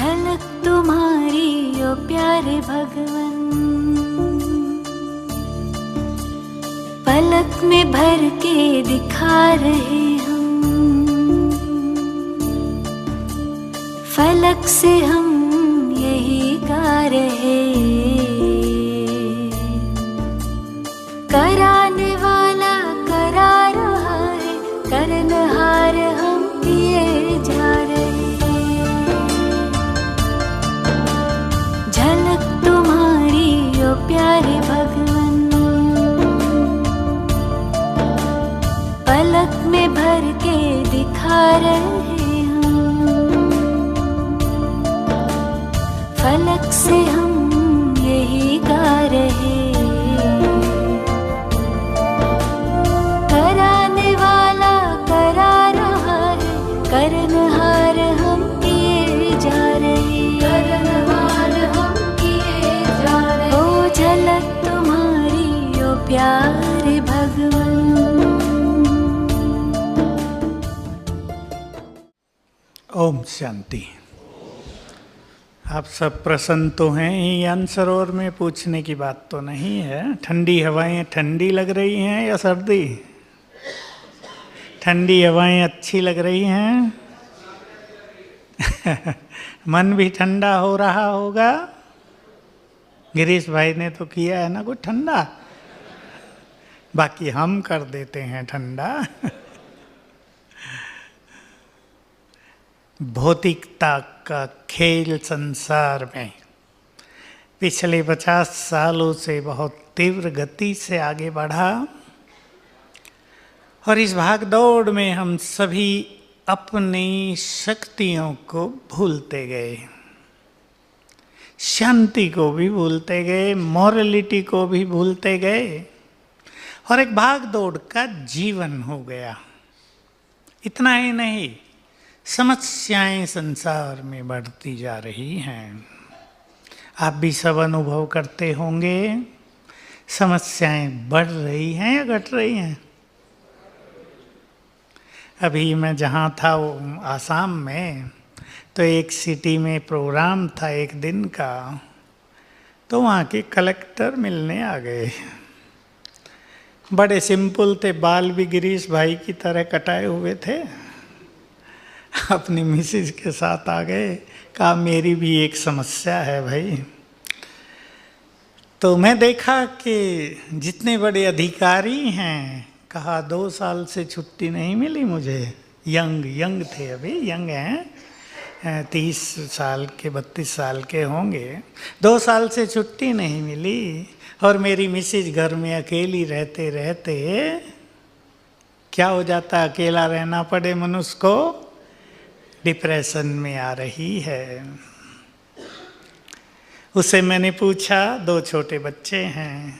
झलक तुम्हारी ओ प्यारे भगवन, पलक में भर के दिखा रहे हम, फलक से हम यही गा रहे। कराने वाला करा रहा है, करनहार हम किए जा रहे। झलक तुम्हारी ओ प्यारे भगवन, पलक में भर के दिखा रहे हम, फलक से हम यही गा रहे। कराने वाला करा रहा है, करनहार हम किए जा रहे। करनहार हम किए जा रहे। ओ झलक तुम्हारी ओ प्यारे भगवन। ओम शांति। आप सब प्रसन्न तो हैं? ज्ञान सरोवर में पूछने की बात तो नहीं है। ठंडी हवाएं ठंडी लग रही हैं या सर्दी? ठंडी हवाएं अच्छी लग रही हैं। मन भी ठंडा हो रहा होगा। गिरीश भाई ने तो किया है ना कुछ ठंडा, बाकी हम कर देते हैं ठंडा। भौतिकता का खेल संसार में पिछले 50 सालों से बहुत तीव्र गति से आगे बढ़ा, और इस भाग दौड़ में हम सभी अपनी शक्तियों को भूलते गए, शांति को भी भूलते गए, मॉरलिटी को भी भूलते गए, और एक भाग दौड़ का जीवन हो गया। इतना ही नहीं, समस्याएं संसार में बढ़ती जा रही हैं। आप भी सब अनुभव करते होंगे, समस्याएं बढ़ रही हैं या घट रही हैं? अभी मैं जहाँ था वो आसाम में, तो एक सिटी में प्रोग्राम था एक दिन का, तो वहाँ के कलेक्टर मिलने आ गए। बड़े सिंपल थे, बाल भी गिरीश भाई की तरह कटाए हुए थे। अपनी मिसेज के साथ आ गए, कहा मेरी भी एक समस्या है भाई। तो मैं देखा कि जितने बड़े अधिकारी हैं, कहा 2 साल से छुट्टी नहीं मिली मुझे। यंग थे, अभी यंग हैं, 30 साल के 32 साल के होंगे। 2 साल से छुट्टी नहीं मिली, और मेरी मिसेज घर में अकेली रहते रहते क्या हो जाता, अकेला रहना पड़े मनुष्य को, डिप्रेशन में आ रही है। उससे मैंने पूछा, 2 छोटे बच्चे हैं,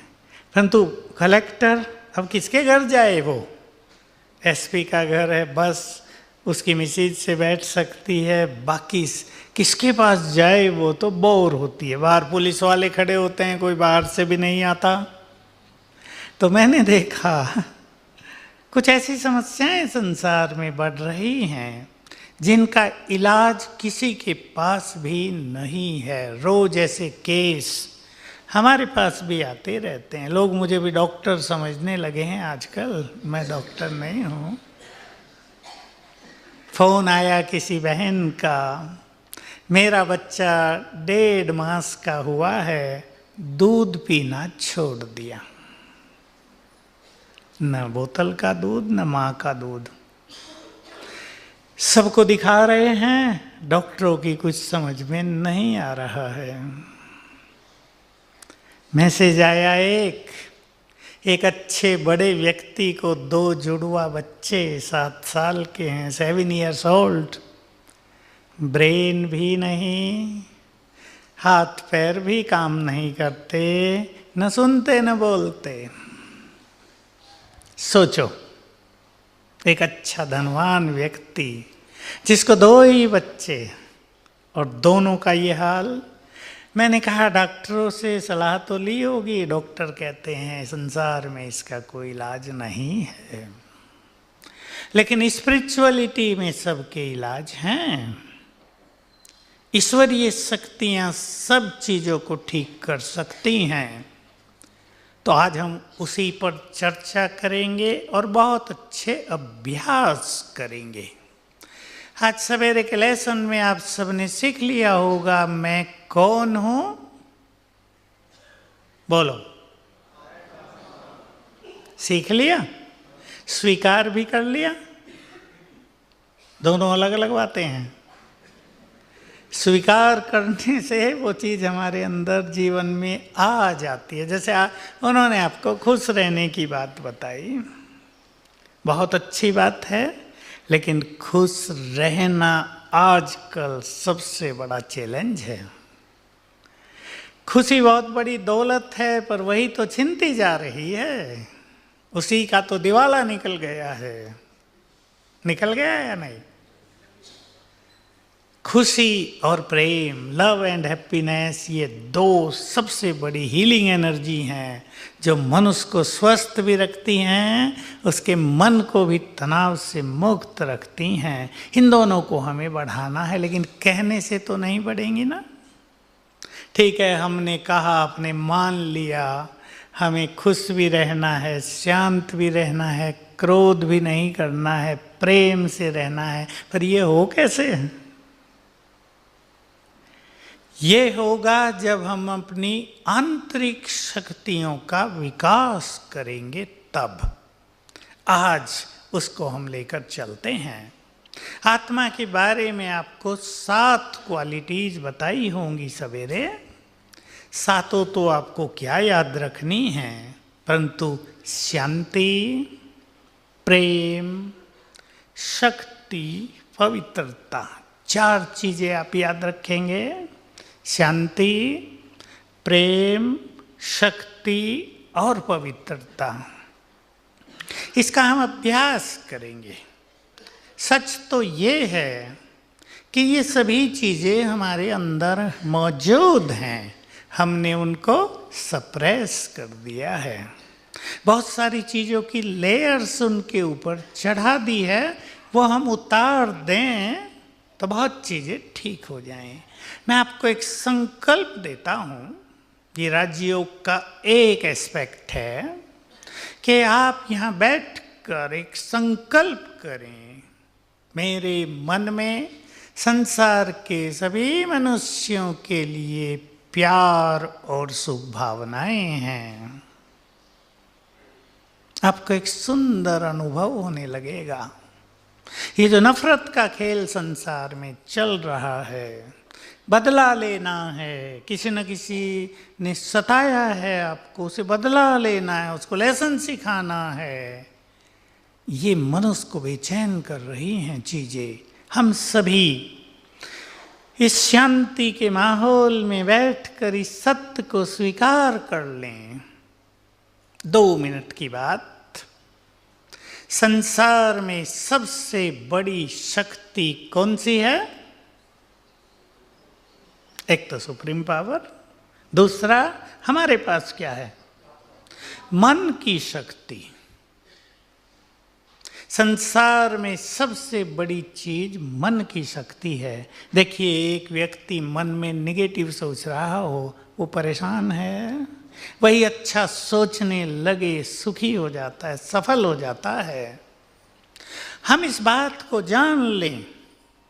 परंतु कलेक्टर अब किसके घर जाए? वो एसपी का घर है, बस उसकी मिसेज से बैठ सकती है, बाकी किसके पास जाए? वो तो बोर होती है। बाहर पुलिस वाले खड़े होते हैं, कोई बाहर से भी नहीं आता। तो मैंने देखा कुछ ऐसी समस्याएं संसार में बढ़ रही हैं जिनका इलाज किसी के पास भी नहीं है। रोज ऐसे केस हमारे पास भी आते रहते हैं। लोग मुझे भी डॉक्टर समझने लगे हैं आजकल। मैं डॉक्टर नहीं हूँ। फोन आया किसी बहन का, मेरा बच्चा 1.5 मास का हुआ है, दूध पीना छोड़ दिया, न बोतल का दूध न माँ का दूध। सबको दिखा रहे हैं, डॉक्टरों की कुछ समझ में नहीं आ रहा है। मैसेज आया एक अच्छे बड़े व्यक्ति को 2 जुड़वा बच्चे 7 साल के हैं, 7 years old, ब्रेन भी नहीं, हाथ पैर भी काम नहीं करते, न सुनते न बोलते। सोचो, एक अच्छा धनवान व्यक्ति जिसको 2 ही बच्चे और दोनों का ये हाल। मैंने कहा डॉक्टरों से सलाह तो ली होगी, डॉक्टर कहते हैं संसार में इसका कोई इलाज नहीं है, लेकिन स्पिरिचुअलिटी में सबके इलाज हैं। ईश्वरीय शक्तियां सब चीजों को ठीक कर सकती हैं। तो आज हम उसी पर चर्चा करेंगे और बहुत अच्छे अभ्यास करेंगे। आज सवेरे के लेसन में आप सबने सीख लिया होगा मैं कौन हूं। बोलो, सीख लिया, स्वीकार भी कर लिया। दोनों अलग अलग बातें हैं। स्वीकार करने से वो चीज़ हमारे अंदर जीवन में आ जाती है। जैसे उन्होंने आपको खुश रहने की बात बताई, बहुत अच्छी बात है, लेकिन खुश रहना आजकल सबसे बड़ा चैलेंज है। खुशी बहुत बड़ी दौलत है, पर वही तो छिनती जा रही है। उसी का तो दिवाला निकल गया है। निकल गया या नहीं? खुशी और प्रेम, लव एंड हैप्पीनेस, ये दो सबसे बड़ी हीलिंग एनर्जी हैं जो मनुष्य को स्वस्थ भी रखती हैं, उसके मन को भी तनाव से मुक्त रखती हैं। इन दोनों को हमें बढ़ाना है, लेकिन कहने से तो नहीं बढ़ेंगी ना। ठीक है, हमने कहा, आपने मान लिया, हमें खुश भी रहना है, शांत भी रहना है, क्रोध भी नहीं करना है, प्रेम से रहना है, पर ये हो कैसे? ये होगा जब हम अपनी आंतरिक शक्तियों का विकास करेंगे तब। आज उसको हम लेकर चलते हैं। आत्मा के बारे में आपको 7 क्वालिटीज बताई होंगी सवेरे। 7 तो आपको क्या याद रखनी है, परंतु शांति, प्रेम, शक्ति, पवित्रता, 4 चीजें आप याद रखेंगे। शांति, प्रेम, शक्ति और पवित्रता। इसका हम अभ्यास करेंगे। सच तो ये है कि ये सभी चीज़ें हमारे अंदर मौजूद हैं, हमने उनको सप्रेस कर दिया है। बहुत सारी चीज़ों की लेयर्स उनके ऊपर चढ़ा दी है, वो हम उतार दें तो बहुत चीज़ें ठीक हो जाएं। मैं आपको एक संकल्प देता हूँ, ये राजयोग का एक एस्पेक्ट है कि आप यहाँ बैठकर एक संकल्प करें, मेरे मन में संसार के सभी मनुष्यों के लिए प्यार और शुभ भावनाएं हैं। आपको एक सुंदर अनुभव होने लगेगा। ये जो नफरत का खेल संसार में चल रहा है, बदला लेना है, किसी न किसी ने सताया है आपको, उसे बदला लेना है, उसको लेसन सिखाना है, ये मनुष्य को बेचैन कर रही हैं चीज़ें। हम सभी इस शांति के माहौल में बैठकर इस सत्य को स्वीकार कर लें। 2 मिनट की बात। संसार में सबसे बड़ी शक्ति कौन सी है? एक तो सुप्रीम पावर, दूसरा हमारे पास क्या है? मन की शक्ति। संसार में सबसे बड़ी चीज मन की शक्ति है। देखिए, एक व्यक्ति मन में निगेटिव सोच रहा हो, वो परेशान है। वही अच्छा सोचने लगे, सुखी हो जाता है, सफल हो जाता है। हम इस बात को जान लें।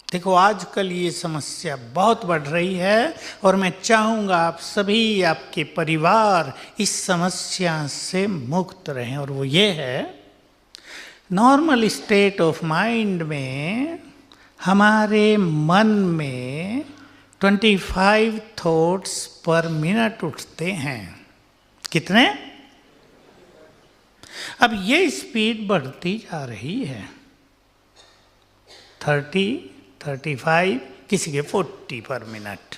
देखो, आजकल ये समस्या बहुत बढ़ रही है और मैं चाहूँगा आप सभी, आपके परिवार इस समस्या से मुक्त रहें, और वो ये है, नॉर्मल स्टेट ऑफ माइंड में हमारे मन में 25 थॉट्स पर मिनट उठते हैं। कितने? अब ये स्पीड बढ़ती जा रही है, 30, 35, किसी के 40 पर मिनट।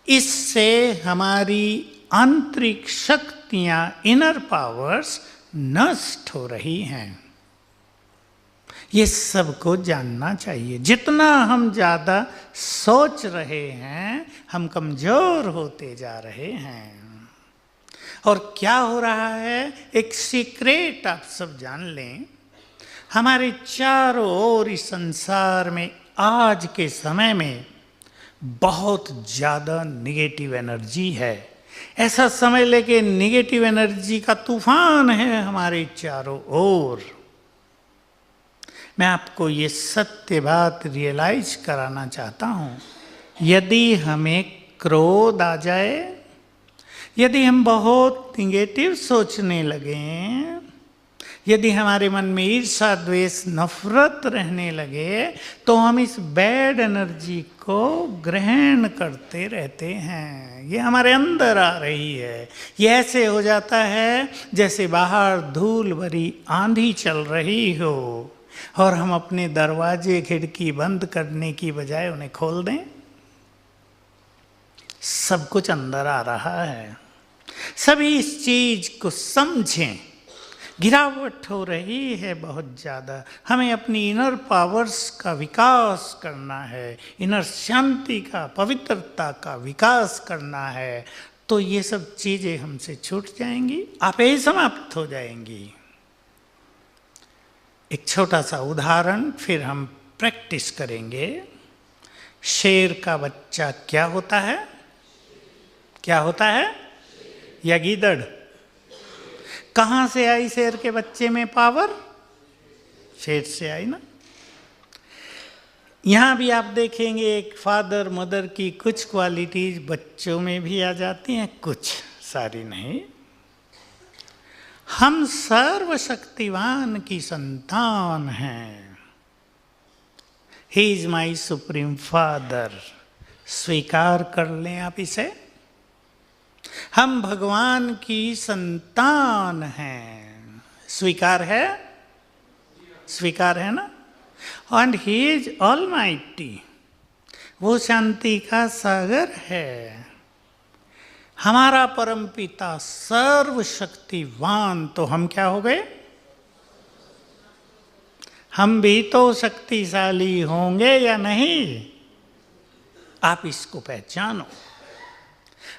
इससे हमारी आंतरिक शक्तियां, इनर पावर्स नष्ट हो रही हैं। ये सबको जानना चाहिए। जितना हम ज़्यादा सोच रहे हैं, हम कमज़ोर होते जा रहे हैं। और क्या हो रहा है, एक सीक्रेट आप सब जान लें। हमारे चारों ओर इस संसार में आज के समय में बहुत ज़्यादा निगेटिव एनर्जी है। ऐसा समझ ले कि निगेटिव एनर्जी का तूफान है हमारे चारों ओर। मैं आपको ये सत्य बात रियलाइज कराना चाहता हूँ। यदि हमें क्रोध आ जाए, यदि हम बहुत निगेटिव सोचने लगें, यदि हमारे मन में ईर्ष्या द्वेष नफरत रहने लगे, तो हम इस बैड एनर्जी को ग्रहण करते रहते हैं। ये हमारे अंदर आ रही है। ये ऐसे हो जाता है जैसे बाहर धूल भरी आंधी चल रही हो और हम अपने दरवाजे खिड़की बंद करने की बजाय उन्हें खोल दें। सब कुछ अंदर आ रहा है। सभी इस चीज को समझें। गिरावट हो रही है बहुत ज़्यादा। हमें अपनी इनर पावर्स का विकास करना है, इनर शांति का, पवित्रता का विकास करना है। तो ये सब चीज़ें हमसे छूट जाएंगी, आपे ही समाप्त हो जाएंगी। एक छोटा सा उदाहरण, फिर हम प्रैक्टिस करेंगे। शेर का बच्चा क्या होता है? क्या होता है? या गीदड़? कहाँ से आई शेर के बच्चे में पावर? शेर से आई ना। यहाँ भी आप देखेंगे एक फादर मदर की कुछ क्वालिटीज बच्चों में भी आ जाती हैं, कुछ, सारी नहीं। हम सर्वशक्तिवान की संतान हैं। He is my supreme father. स्वीकार कर लें आप इसे। हम भगवान की संतान हैं। स्वीकार है? स्वीकार है ना। And he is almighty. वो शांति का सागर है। हमारा परम पिता सर्वशक्तिवान। तो हम क्या हो गए? हम भी तो शक्तिशाली होंगे या नहीं? आप इसको पहचानो।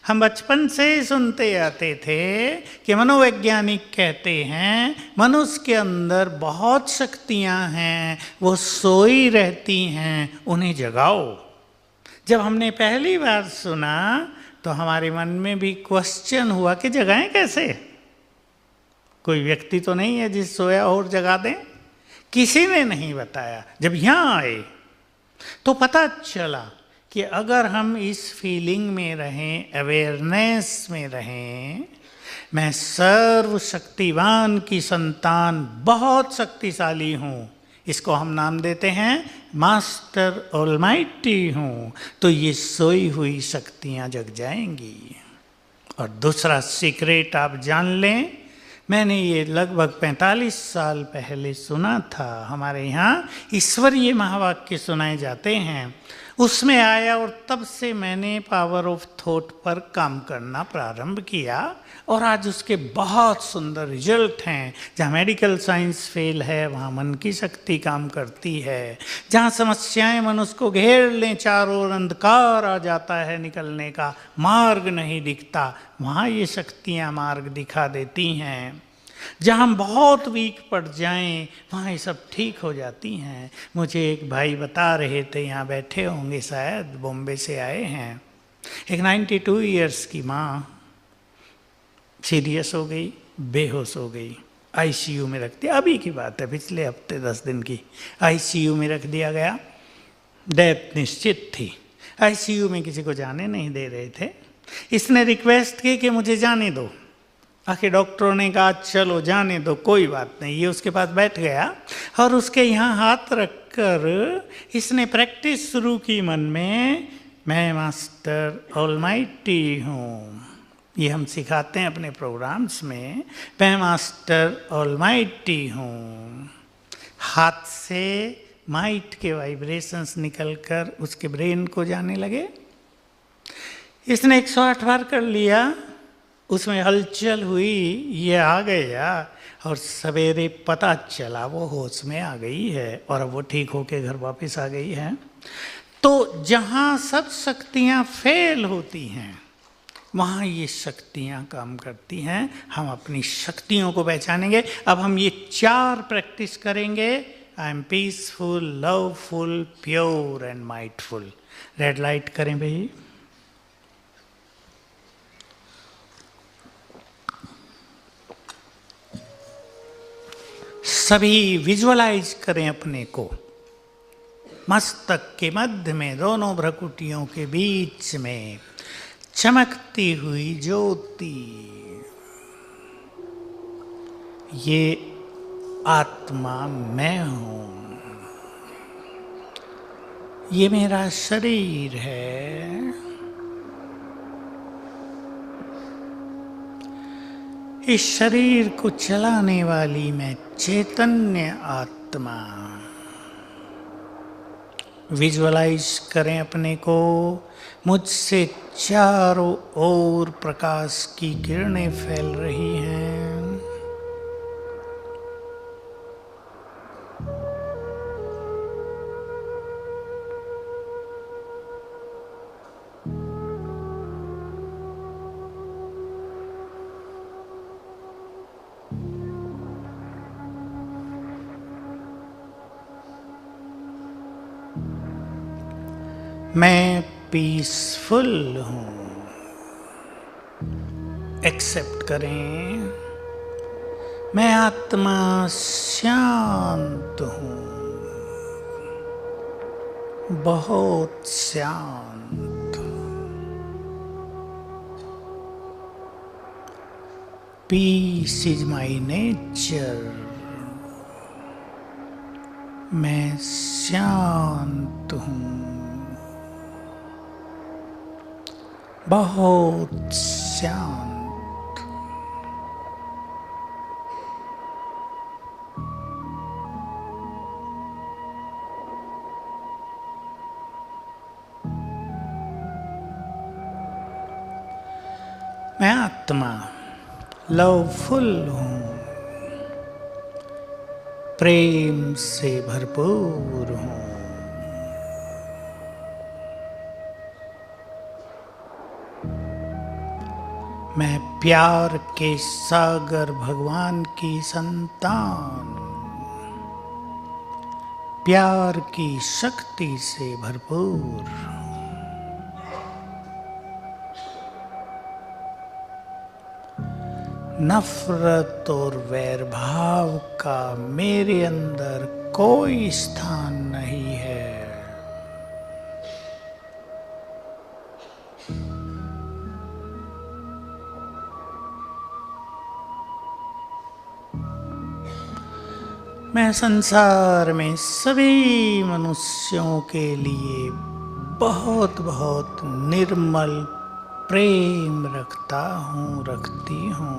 हम बचपन से सुनते आते थे कि मनोवैज्ञानिक कहते हैं मनुष्य के अंदर बहुत शक्तियां हैं, वो सोई रहती हैं, उन्हें जगाओ। जब हमने पहली बार सुना तो हमारे मन में भी क्वेश्चन हुआ कि जगाएं कैसे? कोई व्यक्ति तो नहीं है जिस सोया और जगा दें। किसी ने नहीं बताया। जब यहाँ आए तो पता चला कि अगर हम इस फीलिंग में रहें, अवेयरनेस में रहें, मैं सर्वशक्तिवान की संतान, बहुत शक्तिशाली हूँ, इसको हम नाम देते हैं मास्टर ऑलमाइटी हूँ, तो ये सोई हुई शक्तियाँ जग जाएंगी। और दूसरा सीक्रेट आप जान लें, मैंने ये लगभग 45 साल पहले सुना था। हमारे यहाँ ईश्वरीय महावाक्य सुनाए जाते हैं, उसमें आया और तब से मैंने पावर ऑफ थॉट पर काम करना प्रारंभ किया और आज उसके बहुत सुंदर रिजल्ट हैं। जहाँ मेडिकल साइंस फेल है वहाँ मन की शक्ति काम करती है। जहाँ समस्याएं मनुष्य को घेर लें, चारों ओर अंधकार आ जाता है, निकलने का मार्ग नहीं दिखता, वहाँ ये शक्तियाँ मार्ग दिखा देती हैं। जहाँ हम बहुत वीक पड़ जाएं वहाँ ये सब ठीक हो जाती हैं। मुझे एक भाई बता रहे थे, यहाँ बैठे होंगे शायद, बॉम्बे से आए हैं। एक 92 इयर्स की माँ सीरियस हो गई, बेहोश हो गई, आईसीयू में रख दिया। अभी की बात है, पिछले हफ्ते 10 दिन की। आईसीयू में रख दिया गया, डेथ निश्चित थी। आईसीयू में किसी को जाने नहीं दे रहे थे। इसने रिक्वेस्ट की कि मुझे जाने दो। आखिर डॉक्टरों ने कहा चलो जाने दो, कोई बात नहीं। ये उसके पास बैठ गया और उसके यहाँ हाथ रखकर इसने प्रैक्टिस शुरू की मन में, मैं मास्टर ऑलमाइटी हूँ। ये हम सिखाते हैं अपने प्रोग्राम्स में, मैं मास्टर ऑलमाइटी हूँ। हाथ से माइट के वाइब्रेशंस निकलकर उसके ब्रेन को जाने लगे। इसने 108 बार कर लिया, उसमें हलचल हुई, ये आ गया और सवेरे पता चला वो होश में आ गई है और अब वो ठीक होके घर वापस आ गई है। तो जहाँ सब शक्तियाँ फेल होती हैं वहाँ ये शक्तियाँ काम करती हैं। हम अपनी शक्तियों को पहचानेंगे। अब हम ये 4 प्रैक्टिस करेंगे। I am peaceful, loveful, pure and mightful. Red light करें भाई। सभी विजुअलाइज करें अपने को मस्तक के मध्य में, दोनों भ्रकुटियों के बीच में चमकती हुई ज्योति। ये आत्मा मैं हूं, ये मेरा शरीर है, इस शरीर को चलाने वाली मैं चैतन्य आत्मा। विजुअलाइज करें अपने को, मुझसे चारों ओर प्रकाश की किरणें फैल रही हैं। मैं पीसफुल हूँ, एक्सेप्ट करें। मैं आत्मा शांत हूँ, बहुत शांत। पीस इज माई नेचर, मैं शांत हूँ, बहुत शांत। मैं आत्मा लवफुल हूँ, प्रेम से भरपूर हूँ। मैं प्यार के सागर भगवान की संतान, प्यार की शक्ति से भरपूर। नफरत और वैर भाव का मेरे अंदर कोई स्थान नहीं है। मैं संसार में सभी मनुष्यों के लिए बहुत बहुत निर्मल प्रेम रखता हूँ, रखती हूँ।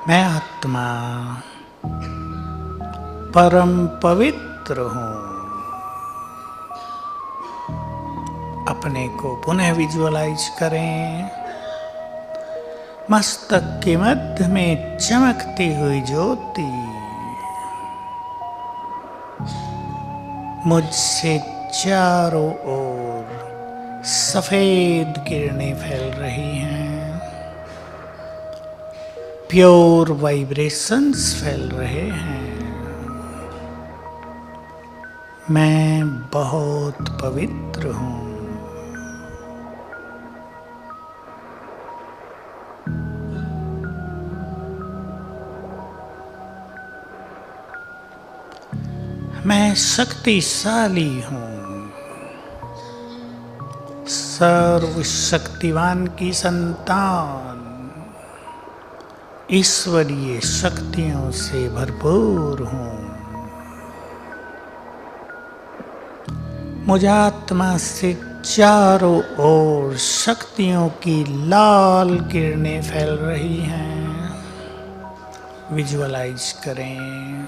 मैं आत्मा परम पवित्र हूँ। अपने को पुनः विजुअलाइज करें। मस्तक के मध्य में चमकती हुई ज्योति मुझसे चारों ओर सफेद किरणें फैल रही हैं, प्योर वाइब्रेशंस फैल रहे हैं। मैं बहुत पवित्र हूँ। मैं शक्तिशाली हूँ, सर्वशक्तिवान की संतान, ईश्वरीय शक्तियों से भरपूर हूँ। मुझ आत्मा से चारों ओर शक्तियों की लाल किरणें फैल रही हैं। विजुअलाइज करें।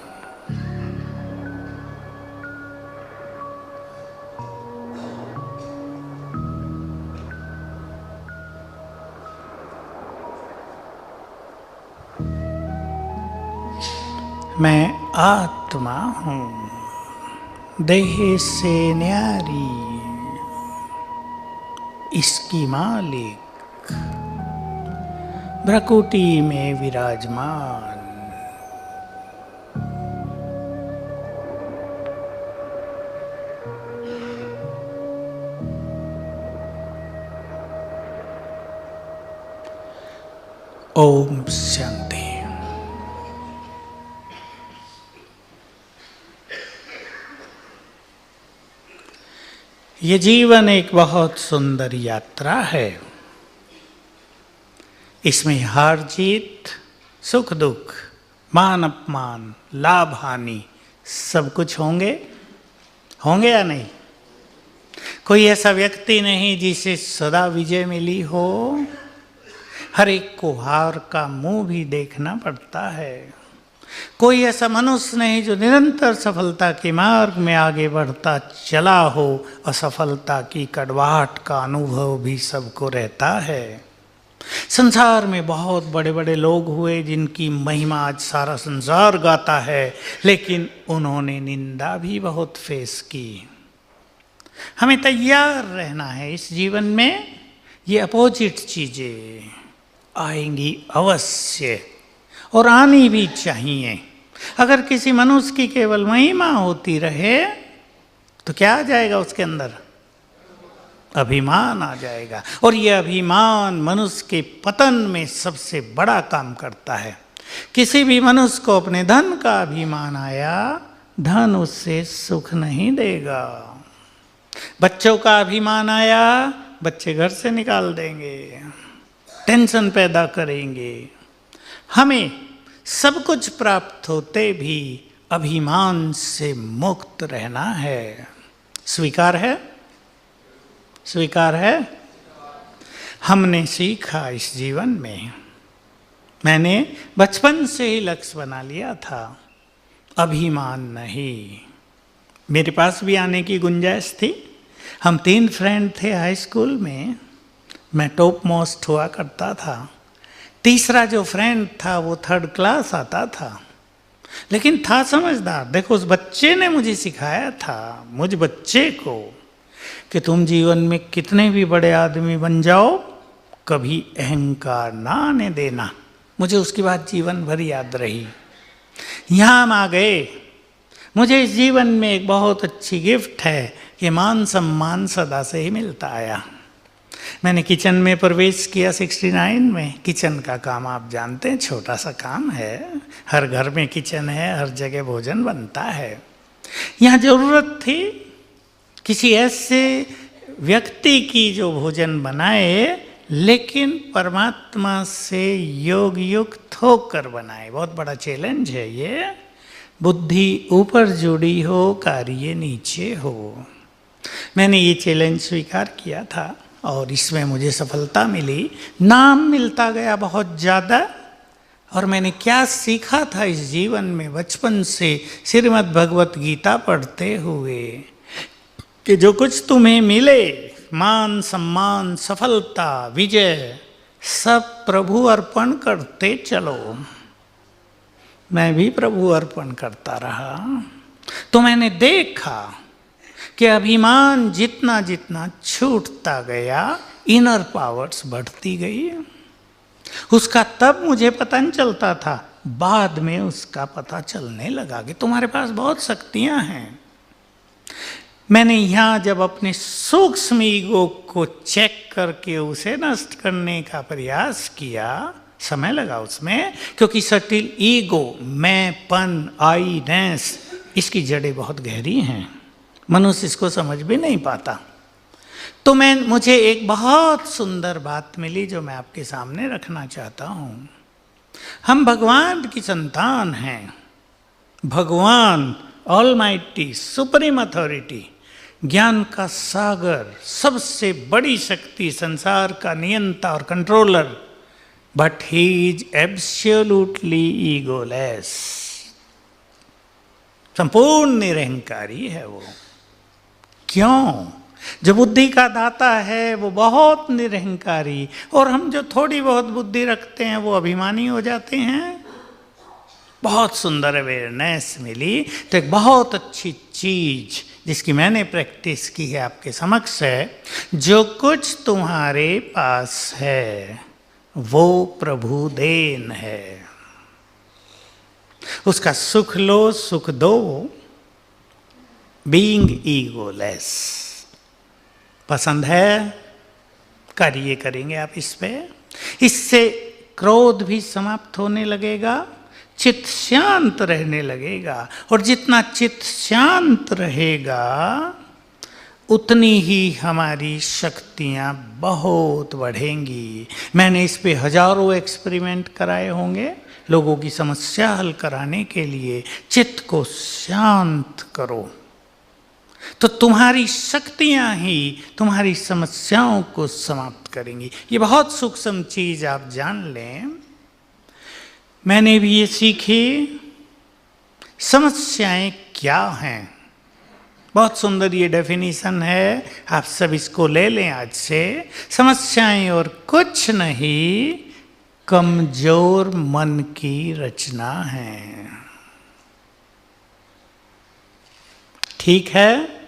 मैं आत्मा हूँ, देह से न्यारी, इसकी मालिक। भ्रकुटी में विराजमान। ओम शांति। ये जीवन एक बहुत सुंदर यात्रा है। इसमें हार जीत, सुख दुख, मान अपमान, लाभ हानि सब कुछ होंगे या नहीं? कोई ऐसा व्यक्ति नहीं जिसे सदा विजय मिली हो। हर एक को हार का मुंह भी देखना पड़ता है। कोई ऐसा मनुष्य नहीं जो निरंतर सफलता के मार्ग में आगे बढ़ता चला हो। असफलता की कड़वाहट का अनुभव भी सबको रहता है। संसार में बहुत बड़े बड़े लोग हुए जिनकी महिमा आज सारा संसार गाता है, लेकिन उन्होंने निंदा भी बहुत फेस की। हमें तैयार रहना है। इस जीवन में ये अपोजिट चीजें आएंगी अवश्य, और आनी भी चाहिए। अगर किसी मनुष्य की केवल महिमा होती रहे तो क्या आ जाएगा उसके अंदर? अभिमान आ जाएगा। और ये अभिमान मनुष्य के पतन में सबसे बड़ा काम करता है। किसी भी मनुष्य को अपने धन का अभिमान आया, धन उससे सुख नहीं देगा। बच्चों का अभिमान आया, बच्चे घर से निकाल देंगे, टेंशन पैदा करेंगे। हमें सब कुछ प्राप्त होते भी अभिमान से मुक्त रहना है। स्वीकार है? स्वीकार है? हमने सीखा इस जीवन में। मैंने बचपन से ही लक्ष्य बना लिया था, अभिमान नहीं। मेरे पास भी आने की गुंजाइश थी। हम 3 फ्रेंड थे हाई स्कूल में। मैं टॉप मोस्ट हुआ करता था। तीसरा जो फ्रेंड था वो 3rd क्लास आता था, लेकिन था समझदार। देखो, उस बच्चे ने मुझे सिखाया था, मुझ बच्चे को, कि तुम जीवन में कितने भी बड़े आदमी बन जाओ, कभी अहंकार ना आने देना। मुझे उसकी बात जीवन भर याद रही। यहाँ हम आ गए। मुझे इस जीवन में एक बहुत अच्छी गिफ्ट है कि मान सम्मान सदा से ही मिलता आया। मैंने किचन में प्रवेश किया 69 में। किचन का काम आप जानते हैं, छोटा सा काम है। हर घर में किचन है, हर जगह भोजन बनता है। यहाँ जरूरत थी किसी ऐसे व्यक्ति की जो भोजन बनाए, लेकिन परमात्मा से योग युक्त होकर बनाए। बहुत बड़ा चैलेंज है ये। बुद्धि ऊपर जुड़ी हो, कार्य नीचे हो। मैंने ये चैलेंज स्वीकार किया था और इसमें मुझे सफलता मिली। नाम मिलता गया बहुत ज़्यादा। और मैंने क्या सीखा था इस जीवन में बचपन से श्रीमद् भगवत गीता पढ़ते हुए, कि जो कुछ तुम्हें मिले, मान सम्मान, सफलता, विजय, सब प्रभु अर्पण करते चलो। मैं भी प्रभु अर्पण करता रहा। तो मैंने देखा कि अभिमान जितना जितना छूटता गया, इनर पावर्स बढ़ती गई। उसका तब मुझे पता नहीं चलता था, बाद में उसका पता चलने लगा कि तुम्हारे पास बहुत शक्तियां हैं। मैंने यहाँ जब अपने सूक्ष्म ईगो को चेक करके उसे नष्ट करने का प्रयास किया, समय लगा उसमें, क्योंकि सटिल ईगो, मैंपन, आईनेस, इसकी जड़ें बहुत गहरी हैं। मनुष्य इसको समझ भी नहीं पाता। तो मुझे एक बहुत सुंदर बात मिली जो मैं आपके सामने रखना चाहता हूँ। हम भगवान की संतान हैं। भगवान ऑलमाइटी, सुप्रीम अथॉरिटी, ज्ञान का सागर, सबसे बड़ी शक्ति, संसार का नियंता और controller, but he is absolutely egoless. संपूर्ण निरहंकारी है वो। क्यों? जो बुद्धि का दाता है वो बहुत निरहंकारी, और हम जो थोड़ी बहुत बुद्धि रखते हैं वो अभिमानी हो जाते हैं। बहुत सुंदर अवेयरनेस मिली। तो एक बहुत अच्छी चीज जिसकी मैंने प्रैक्टिस की है आपके समक्ष है, जो कुछ तुम्हारे पास है वो प्रभु देन है। उसका सुख लो, सुख दो, बीइंग ईगोलेस। पसंद है, कार्य करेंगे आप इस पे। इससे क्रोध भी समाप्त होने लगेगा, चित्त शांत रहने लगेगा, और जितना चित्त शांत रहेगा उतनी ही हमारी शक्तियां बहुत बढ़ेंगी। मैंने इस पे हजारों एक्सपेरिमेंट कराए होंगे लोगों की समस्या हल कराने के लिए। चित्त को शांत करो तो तुम्हारी शक्तियां ही तुम्हारी समस्याओं को समाप्त करेंगी। ये बहुत सूक्ष्म चीज आप जान लें। मैंने भी ये सीखी। समस्याएं क्या हैं? बहुत सुंदर ये डेफिनेशन है, आप सब इसको ले लें आज से। समस्याएं और कुछ नहीं, कमजोर मन की रचना है। ठीक है?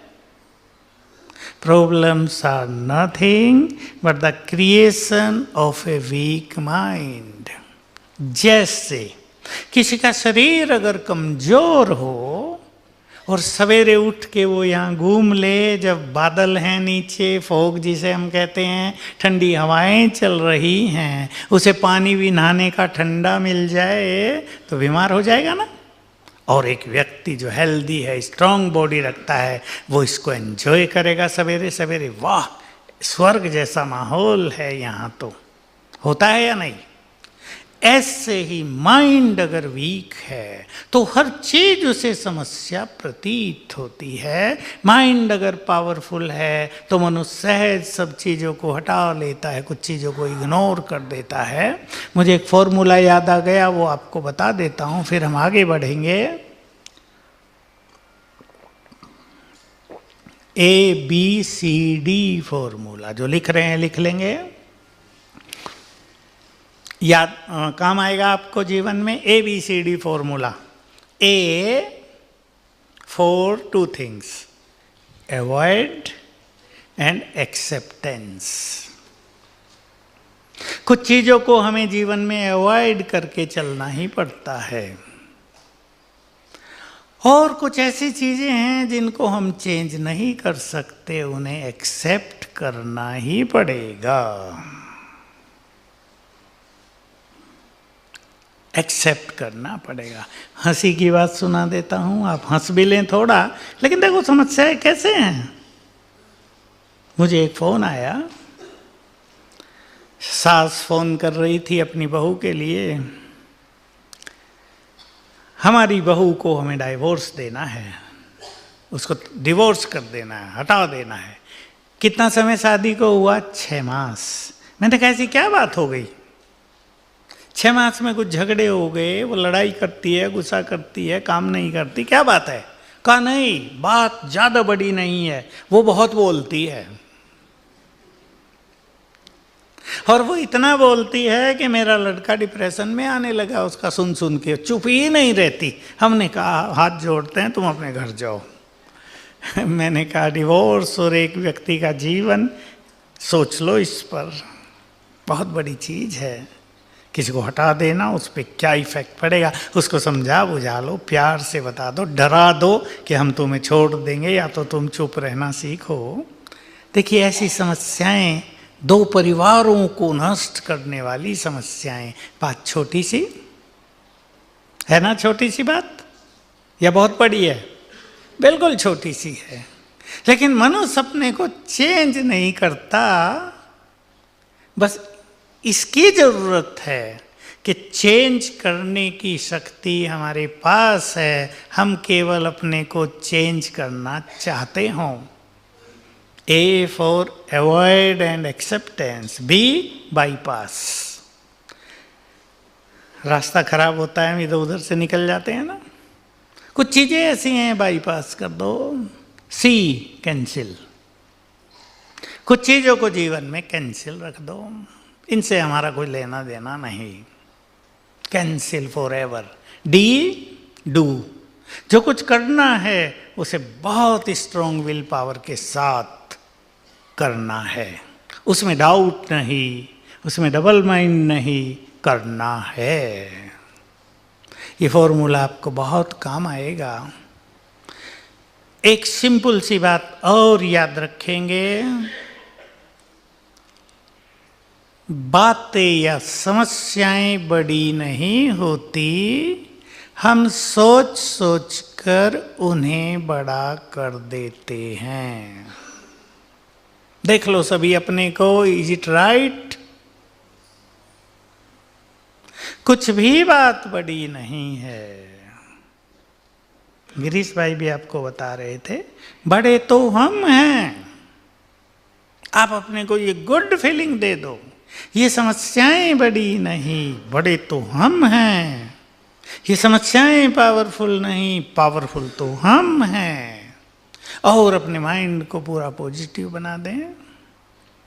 Problems are nothing but the creation of a weak mind. जैसे किसी का शरीर अगर कमजोर हो और सवेरे उठ के वो यहाँ घूम ले, जब बादल हैं नीचे, फॉग जिसे हम कहते हैं, ठंडी हवाएं चल रही हैं, उसे पानी भी नहाने का ठंडा मिल जाए तो बीमार हो जाएगा ना। और एक व्यक्ति जो हेल्दी है, स्ट्रांग बॉडी रखता है, वो इसको एंजॉय करेगा सवेरे सवेरे। वाह, स्वर्ग जैसा माहौल है यहाँ। तो होता है या नहीं? ऐसे ही माइंड अगर वीक है तो हर चीज उसे समस्या प्रतीत होती है। माइंड अगर पावरफुल है तो मनुष्य सहज सब चीज़ों को हटा लेता है, कुछ चीज़ों को इग्नोर कर देता है। मुझे एक फॉर्मूला याद आ गया, वो आपको बता देता हूँ, फिर हम आगे बढ़ेंगे। ABCD फॉर्मूला जो लिख रहे हैं लिख लेंगे, याद काम आएगा आपको जीवन में। ABCD formula. A for 2 things, avoid and acceptance। कुछ चीजों को हमें जीवन में अवॉइड करके चलना ही पड़ता है, और कुछ ऐसी चीजें हैं जिनको हम चेंज नहीं कर सकते, उन्हें एक्सेप्ट करना ही पड़ेगा। एक्सेप्ट करना पड़ेगा। हंसी की बात सुना देता हूँ, आप हंस भी लें थोड़ा, लेकिन देखो समस्याएं कैसे हैं। मुझे एक फ़ोन आया, सास फ़ोन कर रही थी अपनी बहू के लिए, हमारी बहू को हमें डाइवोर्स देना है, उसको डिवोर्स कर देना है, हटा देना है। कितना समय शादी को हुआ? 6 मास। मैंने कहा ऐसी क्या बात हो गई? 6 मास में कुछ झगड़े हो गए, वो लड़ाई करती है, गुस्सा करती है, काम नहीं करती, क्या बात है? कहा नहीं, बात ज़्यादा बड़ी नहीं है, वो बहुत बोलती है। और वो इतना बोलती है कि मेरा लड़का डिप्रेशन में आने लगा उसका सुन सुन के, चुप ही नहीं रहती। हमने कहा हाथ जोड़ते हैं, तुम अपने घर जाओ। मैंने कहा डिवोर्स और एक व्यक्ति का जीवन, सोच लो इस पर, बहुत बड़ी चीज़ है। किसी को हटा देना, उस पर क्या इफेक्ट पड़ेगा, उसको समझा बुझा लो, प्यार से बता दो, डरा दो कि हम तुम्हें छोड़ देंगे या तो तुम चुप रहना सीखो। देखिए ऐसी समस्याएं 2 परिवारों को नष्ट करने वाली समस्याएं। बात छोटी सी है ना? छोटी सी बात या बहुत बड़ी है? बिल्कुल छोटी सी है, लेकिन मनुष्य अपने को चेंज नहीं करता। बस इसकी जरूरत है कि चेंज करने की शक्ति हमारे पास है, हम केवल अपने को चेंज करना चाहते हों। A for avoid and acceptance, B bypass। रास्ता खराब होता है, हम इधर उधर से निकल जाते हैं ना। कुछ चीजें ऐसी हैं, बाईपास कर दो। C cancel. कुछ चीजों को जीवन में कैंसिल रख दो, इनसे हमारा कोई लेना देना नहीं। Cancel for ever. D do. जो कुछ करना है उसे बहुत स्ट्रॉन्ग विल पावर के साथ करना है। उसमें डाउट नहीं, उसमें डबल माइंड नहीं, करना है। ये फॉर्मूला आपको बहुत काम आएगा। एक सिंपल सी बात और याद रखेंगे, बातें या समस्याएं बड़ी नहीं होती, हम सोच सोच कर उन्हें बड़ा कर देते हैं। देख लो सभी अपने को, इज इट राइट? कुछ भी बात बड़ी नहीं है। गिरीश भाई भी आपको बता रहे थे, बड़े तो हम हैं। आप अपने को ये गुड फीलिंग दे दो, ये समस्याएं बड़ी नहीं, बड़े तो हम हैं। ये समस्याएं पावरफुल नहीं, पावरफुल तो हम हैं। और अपने माइंड को पूरा पॉजिटिव बना दें।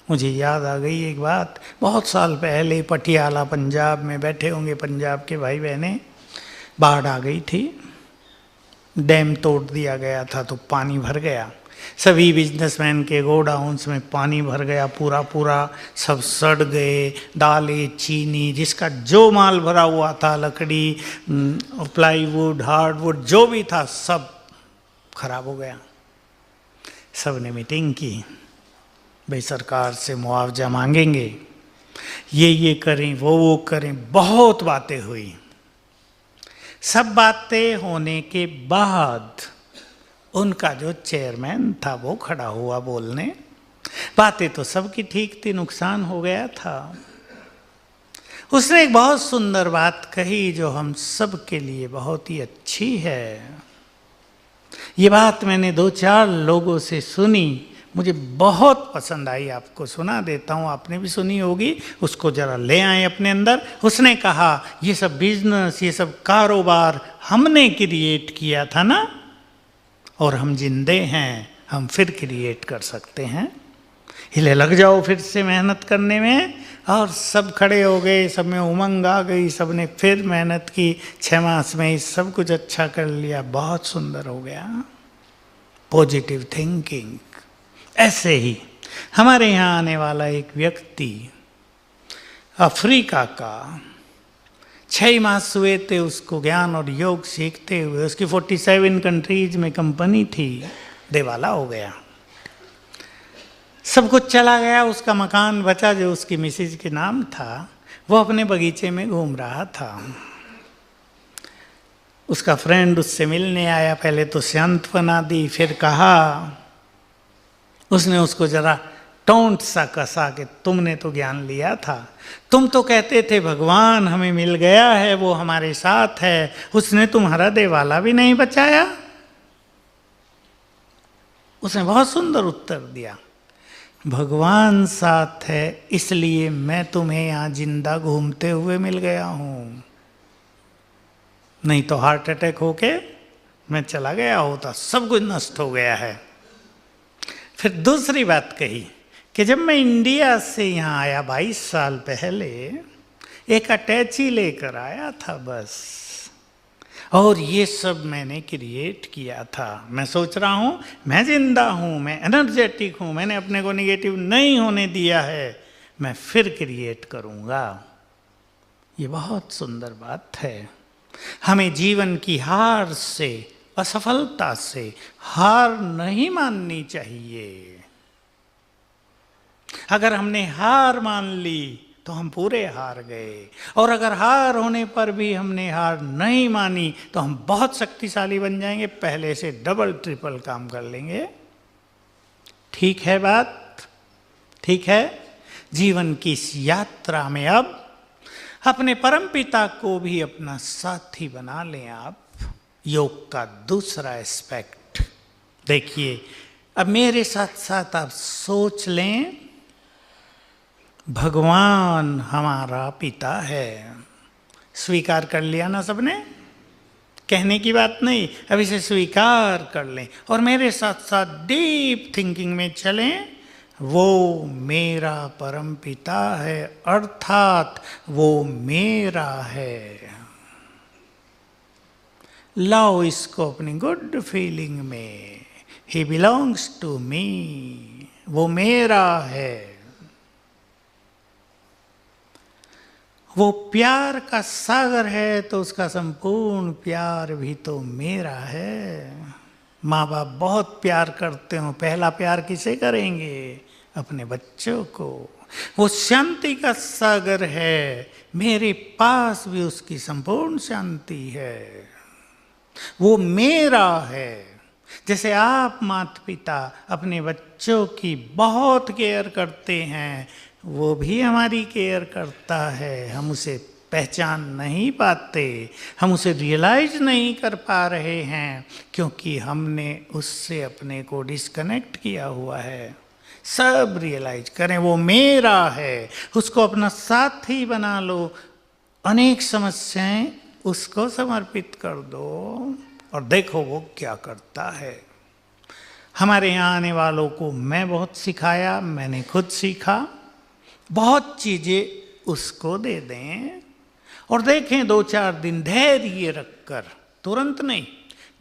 मुझे याद आ गई एक बात, बहुत साल पहले पटियाला पंजाब में बैठे होंगे पंजाब के भाई बहने, बाढ़ आ गई थी, डैम तोड़ दिया गया था तो पानी भर गया। सभी बिजनेसमैन के गोडाउन्स में पानी भर गया, पूरा पूरा सब सड़ गए। दालें, चीनी, जिसका जो माल भरा हुआ था, लकड़ी, प्लाईवुड, हार्डवुड, जो भी था सब खराब हो गया। सब ने मीटिंग की, भाई सरकार से मुआवजा मांगेंगे, ये करें, वो करें, बहुत बातें हुई। सब बातें होने के बाद उनका जो चेयरमैन था वो खड़ा हुआ बोलने। बातें तो सबकी ठीक थी, नुकसान हो गया था। उसने एक बहुत सुंदर बात कही जो हम सब के लिए बहुत ही अच्छी है। ये बात मैंने 2-4 लोगों से सुनी, मुझे बहुत पसंद आई, आपको सुना देता हूँ, आपने भी सुनी होगी, उसको जरा ले आए अपने अंदर। उसने कहा, ये सब बिजनेस, ये सब कारोबार हमने क्रिएट किया था ना, और हम जिंदे हैं, हम फिर क्रिएट कर सकते हैं। हिले लग जाओ फिर से मेहनत करने में। और सब खड़े हो गए, सब में उमंग आ गई, सब ने फिर मेहनत की, 6 मास में ही सब कुछ अच्छा कर लिया, बहुत सुंदर हो गया। Positive thinking. ऐसे ही हमारे यहाँ आने वाला एक व्यक्ति अफ्रीका का, 6 मास हुए थे उसको ज्ञान और योग सीखते हुए, उसकी 47 कंट्रीज में कंपनी थी, दिवाला हो गया। सब कुछ चला गया, उसका मकान बचा जो उसकी मिसेज के नाम था। वो अपने बगीचे में घूम रहा था। उसका फ्रेंड उससे मिलने आया, पहले तो सांत्वना दी, फिर कहा, उसने उसको जरा टोंट सा कसा कि तुमने तो ज्ञान लिया था, तुम तो कहते थे भगवान हमें मिल गया है, वो हमारे साथ है, उसने तुम्हारा देवाला भी नहीं बचाया। उसने बहुत सुंदर उत्तर दिया, भगवान साथ है इसलिए मैं तुम्हें यहाँ जिंदा घूमते हुए मिल गया हूँ, नहीं तो हार्ट अटैक होके मैं चला गया होता, सब कुछ नष्ट हो गया है। फिर दूसरी बात कही कि जब मैं इंडिया से यहाँ आया 22 साल पहले, एक अटैची लेकर आया था बस, और ये सब मैंने क्रिएट किया था। मैं सोच रहा हूँ मैं जिंदा हूँ, मैं एनर्जेटिक हूँ, मैंने अपने को नेगेटिव नहीं होने दिया है, मैं फिर क्रिएट करूँगा। ये बहुत सुंदर बात है। हमें जीवन की हार से, असफलता से हार नहीं माननी चाहिए। अगर हमने हार मान ली तो हम पूरे हार गए, और अगर हार होने पर भी हमने हार नहीं मानी तो हम बहुत शक्तिशाली बन जाएंगे, पहले से डबल ट्रिपल काम कर लेंगे। ठीक है बात? ठीक है। जीवन की इस यात्रा में अब अपने परमपिता को भी अपना साथी बना लें आप। योग का दूसरा एस्पेक्ट देखिए, अब मेरे साथ साथ आप सोच लें, भगवान हमारा पिता है। स्वीकार कर लिया ना सबने? कहने की बात नहीं, अब इसे स्वीकार कर लें और मेरे साथ साथ डीप थिंकिंग में चलें। वो मेरा परम पिता है, अर्थात वो मेरा है। लाओ इसको अपनी गुड फीलिंग में। ही बिलोंग्स टू मी, वो मेरा है। वो प्यार का सागर है तो उसका संपूर्ण प्यार भी तो मेरा है। माँ बाप बहुत प्यार करते हो, पहला प्यार किसे करेंगे? अपने बच्चों को। वो शांति का सागर है, मेरे पास भी उसकी संपूर्ण शांति है। वो मेरा है। जैसे आप माता पिता अपने बच्चों की बहुत केयर करते हैं, वो भी हमारी केयर करता है। हम उसे पहचान नहीं पाते, हम उसे रियलाइज नहीं कर पा रहे हैं, क्योंकि हमने उससे अपने को डिस्कनेक्ट किया हुआ है। सब रियलाइज करें, वो मेरा है, उसको अपना साथी बना लो। अनेक समस्याएं उसको समर्पित कर दो और देखो वो क्या करता है। हमारे यहाँ आने वालों को मैं बहुत सिखाया, मैंने खुद सीखा। बहुत चीज़ें उसको दे दें और देखें 2-4 दिन धैर्य रखकर, तुरंत नहीं,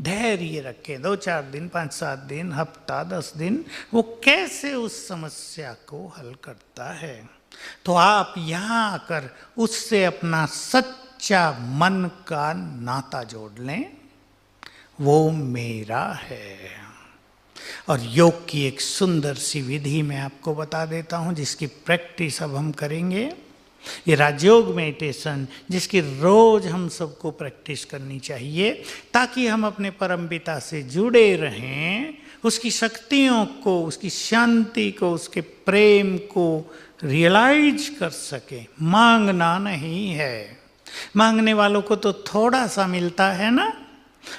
धैर्य रखें 2-4 दिन, 5-7 दिन, हफ्ता, 10 दिन, वो कैसे उस समस्या को हल करता है। तो आप यहाँ आकर उससे अपना सच्चा मन का नाता जोड़ लें। वो मेरा है। और योग की एक सुंदर सी विधि मैं आपको बता देता हूँ, जिसकी प्रैक्टिस अब हम करेंगे। ये राजयोग मेडिटेशन, जिसकी रोज हम सबको प्रैक्टिस करनी चाहिए, ताकि हम अपने परमपिता से जुड़े रहें, उसकी शक्तियों को, उसकी शांति को, उसके प्रेम को रियलाइज कर सके। मांगना नहीं है, मांगने वालों को तो थोड़ा सा मिलता है ना।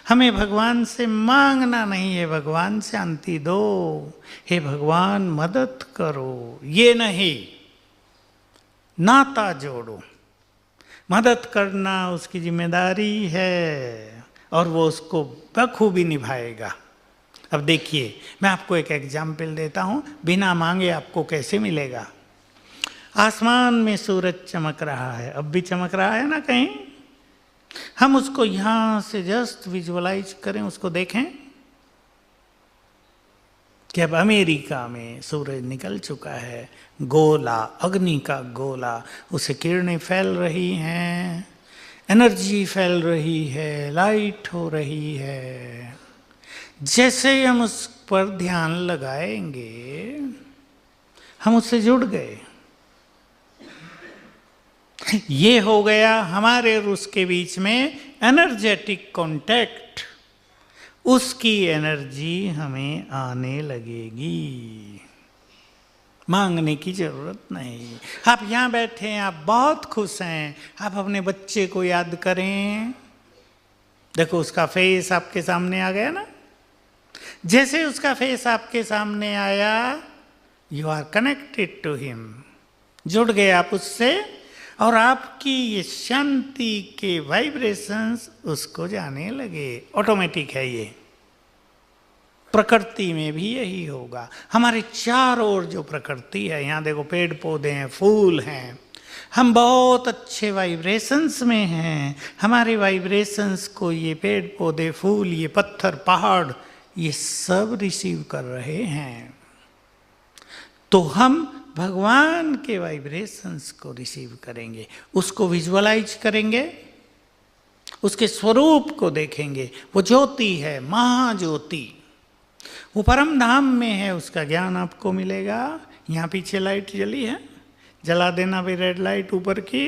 हमें भगवान से मांगना नहीं है, भगवान शांति दो, हे भगवान मदद करो, ये नहीं। नाता जोड़ो। मदद करना उसकी जिम्मेदारी है और वो उसको बखूबी निभाएगा। अब देखिए, मैं आपको एक एग्जाम्पल देता हूँ, बिना मांगे आपको कैसे मिलेगा। आसमान में सूरज चमक रहा है, अब भी चमक रहा है ना कहीं। हम उसको यहाँ से जस्ट विजुअलाइज करें, उसको देखें कि अब अमेरिका में सूरज निकल चुका है, गोला, अग्नि का गोला, उसे किरणें फैल रही हैं, एनर्जी फैल रही है, लाइट हो रही है। जैसे ही हम उस पर ध्यान लगाएंगे, हम उससे जुड़ गए। ये हो गया हमारे और उसके बीच में एनर्जेटिक कांटेक्ट। उसकी एनर्जी हमें आने लगेगी, मांगने की जरूरत नहीं। आप यहाँ बैठे हैं, आप बहुत खुश हैं, आप अपने बच्चे को याद करें, देखो उसका फेस आपके सामने आ गया ना। जैसे उसका फेस आपके सामने आया, you are connected to him, जुड़ गए आप उससे, और आपकी ये शांति के वाइब्रेशंस उसको जाने लगे। ऑटोमेटिक है ये। प्रकृति में भी यही होगा। हमारे चारों ओर जो प्रकृति है, यहाँ देखो पेड़ पौधे हैं, फूल हैं, हम बहुत अच्छे वाइब्रेशंस में हैं। हमारे वाइब्रेशंस को ये पेड़ पौधे, फूल, ये पत्थर, पहाड़, ये सब रिसीव कर रहे हैं। तो हम भगवान के वाइब्रेशंस को रिसीव करेंगे, उसको विजुअलाइज करेंगे, उसके स्वरूप को देखेंगे। वो ज्योति है, महाज्योति, वो परम धाम में है, उसका ज्ञान आपको मिलेगा। यहाँ पीछे लाइट जली है, जला देना भी रेड लाइट ऊपर की।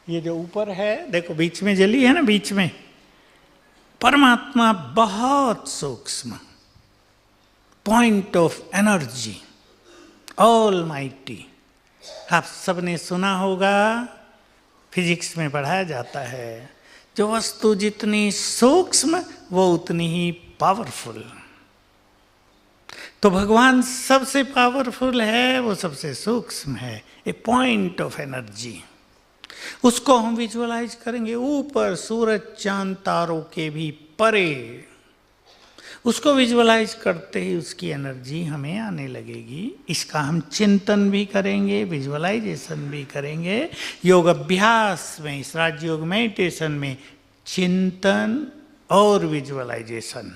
ये जो ऊपर है देखो, बीच में जली है ना, बीच में। परमात्मा बहुत सूक्ष्म, पॉइंट ऑफ एनर्जी, ऑलमाइटी। आप सबने सुना होगा, फिजिक्स में पढ़ाया जाता है, जो वस्तु जितनी सूक्ष्म वो उतनी ही पावरफुल। तो भगवान सबसे पावरफुल है, वो सबसे सूक्ष्म है, ए पॉइंट ऑफ एनर्जी। उसको हम विजुअलाइज करेंगे ऊपर, सूरज चांद तारों के भी परे। उसको विजुअलाइज करते ही उसकी एनर्जी हमें आने लगेगी। इसका हम चिंतन भी करेंगे, विजुअलाइजेशन भी करेंगे। योग अभ्यास में, इस राजयोग मेडिटेशन में चिंतन और विजुअलाइजेशन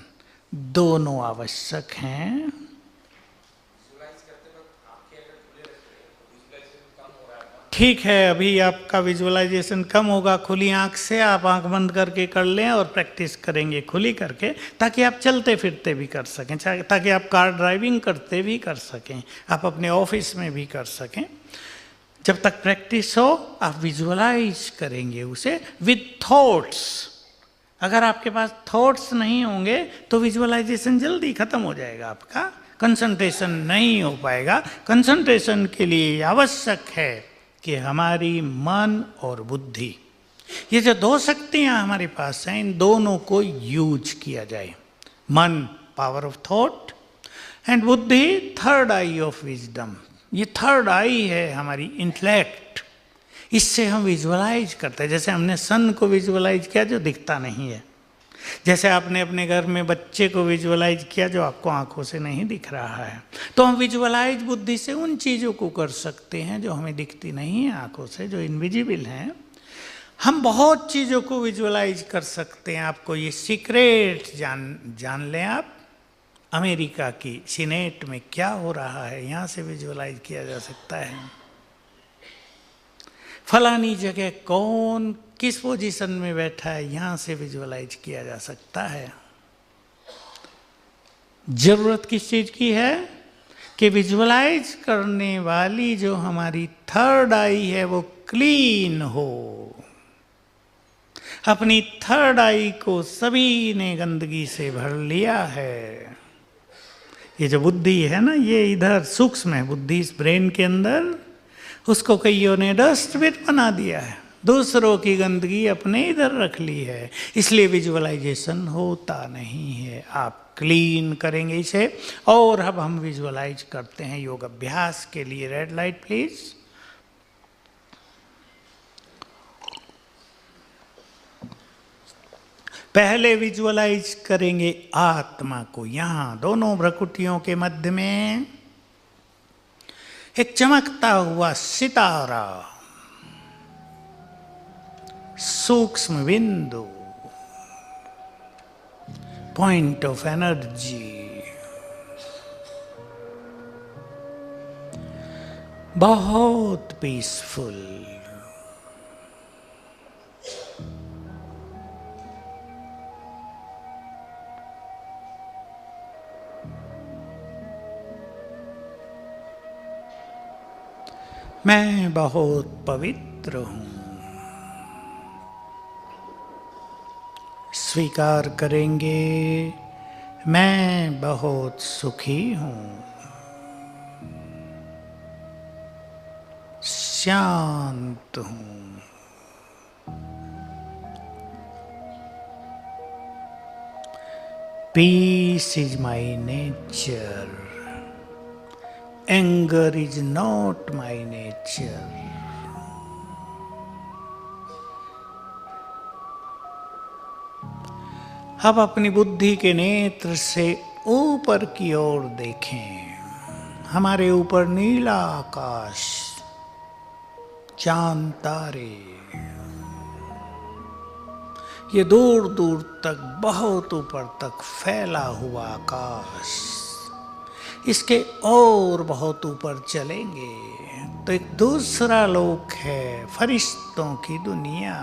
दोनों आवश्यक हैं। ठीक है, अभी आपका विजुअलाइजेशन कम होगा, खुली आंख से आप आंख बंद करके कर लें और प्रैक्टिस करेंगे खुली करके, ताकि आप चलते फिरते भी कर सकें, ताकि आप कार ड्राइविंग करते भी कर सकें, आप अपने ऑफिस में भी कर सकें। जब तक प्रैक्टिस हो आप विजुअलाइज करेंगे उसे विद थॉट्स। अगर आपके पास थॉट्स नहीं होंगे तो विजुअलाइजेशन जल्दी खत्म हो जाएगा, आपका कंसंट्रेशन नहीं हो पाएगा। कंसंट्रेशन के लिए आवश्यक है कि हमारी मन और बुद्धि, ये जो दो शक्तियां हमारे पास हैं, इन दोनों को यूज किया जाए। मन पावर ऑफ थॉट एंड बुद्धि थर्ड आई ऑफ विजडम। ये थर्ड आई है हमारी इंटेलेक्ट, इससे हम विजुअलाइज करते हैं। जैसे हमने सन को विजुअलाइज किया जो दिखता नहीं है, जैसे आपने अपने घर में बच्चे को विजुअलाइज किया जो आपको आंखों से नहीं दिख रहा है, तो हम विजुअलाइज बुद्धि से उन चीज़ों को कर सकते हैं जो हमें दिखती नहीं है आंखों से, जो इनविजिबल हैं। हम बहुत चीज़ों को विजुअलाइज कर सकते हैं। आपको ये सीक्रेट जान लें आप, अमेरिका की सीनेट में क्या हो रहा है यहाँ से विजुअलाइज किया जा सकता है। फलानी जगह कौन किस पोजीशन में बैठा है यहाँ से विजुअलाइज किया जा सकता है। जरूरत किस चीज की है कि विजुअलाइज करने वाली जो हमारी थर्ड आई है वो क्लीन हो। अपनी थर्ड आई को सभी ने गंदगी से भर लिया है। ये जो बुद्धि है ना, ये इधर सूक्ष्म है बुद्धि, इस ब्रेन के अंदर, उसको कईयों ने डस्टबिन बना दिया है, दूसरों की गंदगी अपने इधर रख ली है, इसलिए विजुअलाइजेशन होता नहीं है। आप क्लीन करेंगे इसे। और अब हम विजुअलाइज करते हैं योग अभ्यास के लिए। Red light please. पहले विजुअलाइज करेंगे आत्मा को। यहां दोनों भ्रकुटियों के मध्य में एक चमकता हुआ सितारा, सूक्ष्म बिंदु, पॉइंट ऑफ एनर्जी, बहुत पीसफुल। मैं बहुत पवित्र हूं। स्वीकार करेंगे मैं बहुत सुखी हूं, शांत हूं। Peace is my nature, anger is not my nature. अब अपनी बुद्धि के नेत्र से ऊपर की ओर देखें। हमारे ऊपर नीला आकाश, चांद तारे, ये दूर दूर तक, बहुत ऊपर तक फैला हुआ आकाश। इसके और बहुत ऊपर चलेंगे तो एक दूसरा लोक है, फरिश्तों की दुनिया।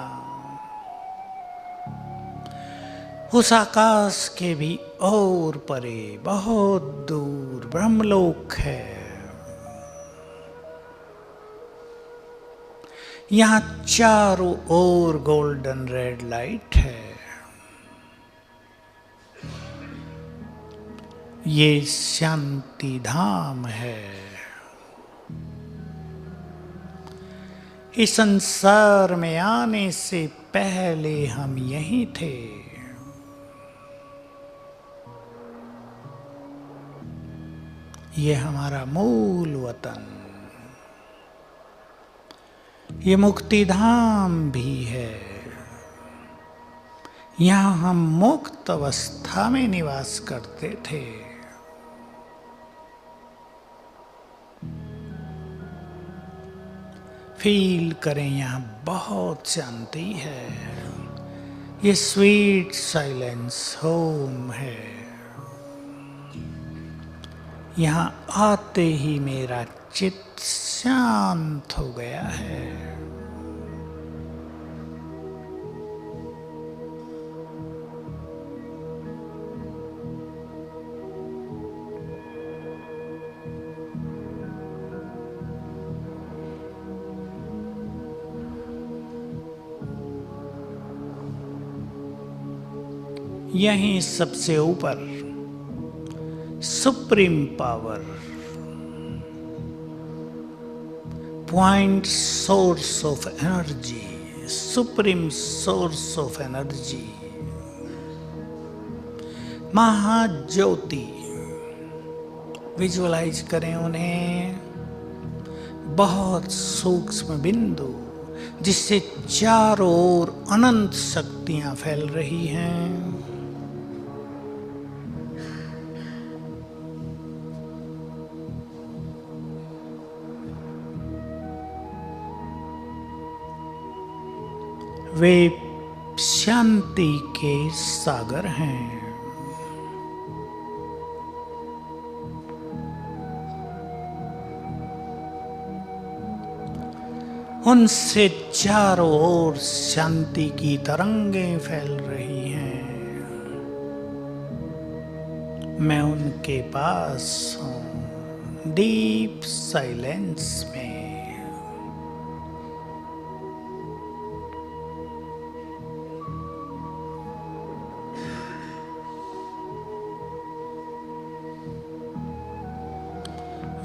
उस आकाश के भी और परे, बहुत दूर ब्रह्मलोक है। यहां चारों ओर गोल्डन रेड लाइट है। ये शांति धाम है। इस संसार में आने से पहले हम यहीं थे। ये हमारा मूल वतन, ये मुक्ति धाम भी है। यहां हम मुक्त अवस्था में निवास करते थे। फील करें यहां बहुत शांति है। ये स्वीट साइलेंस होम है। यहाँ आते ही मेरा चित्त शांत हो गया है। यहीं सबसे ऊपर supreme power, point source of energy, supreme source of energy, महाज्योति, विजुअलाइज करें उन्हें, बहुत सूक्ष्म बिंदु जिससे चारों ओर अनंत शक्तियां फैल रही हैं। वे शांति के सागर हैं। उनसे चारों ओर शांति की तरंगें फैल रही हैं। मैं उनके पास हूँ, डीप साइलेंस में।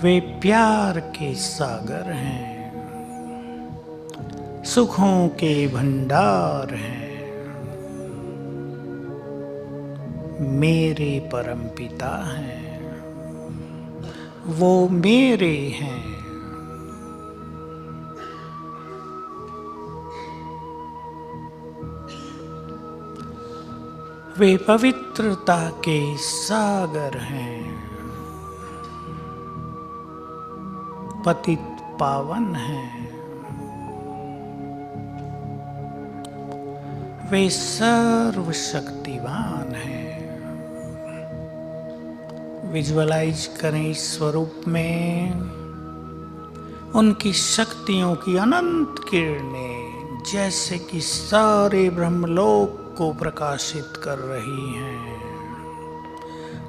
वे प्यार के सागर हैं, सुखों के भंडार हैं। मेरे परमपिता हैं, वो मेरे हैं। वे पवित्रता के सागर हैं, पतित पावन हैं। वे सर्वशक्तिवान हैं। विजुअलाइज करें इस स्वरूप में उनकी शक्तियों की अनंत किरणें जैसे कि सारे ब्रह्मलोक को प्रकाशित कर रही हैं।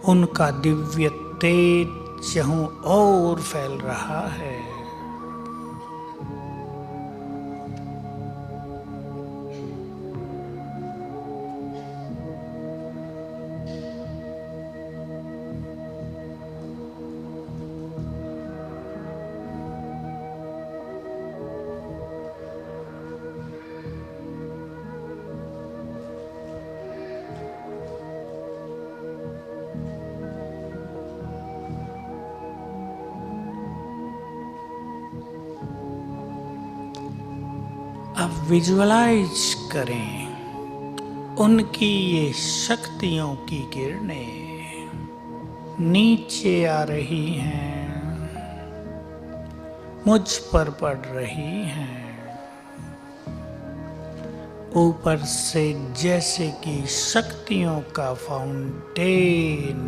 उनका दिव्य तेज जहाँ और फैल रहा है। अब विजुअलाइज करें उनकी ये शक्तियों की किरणें नीचे आ रही हैं, मुझ पर पड़ रही हैं। ऊपर से जैसे कि शक्तियों का फाउंटेन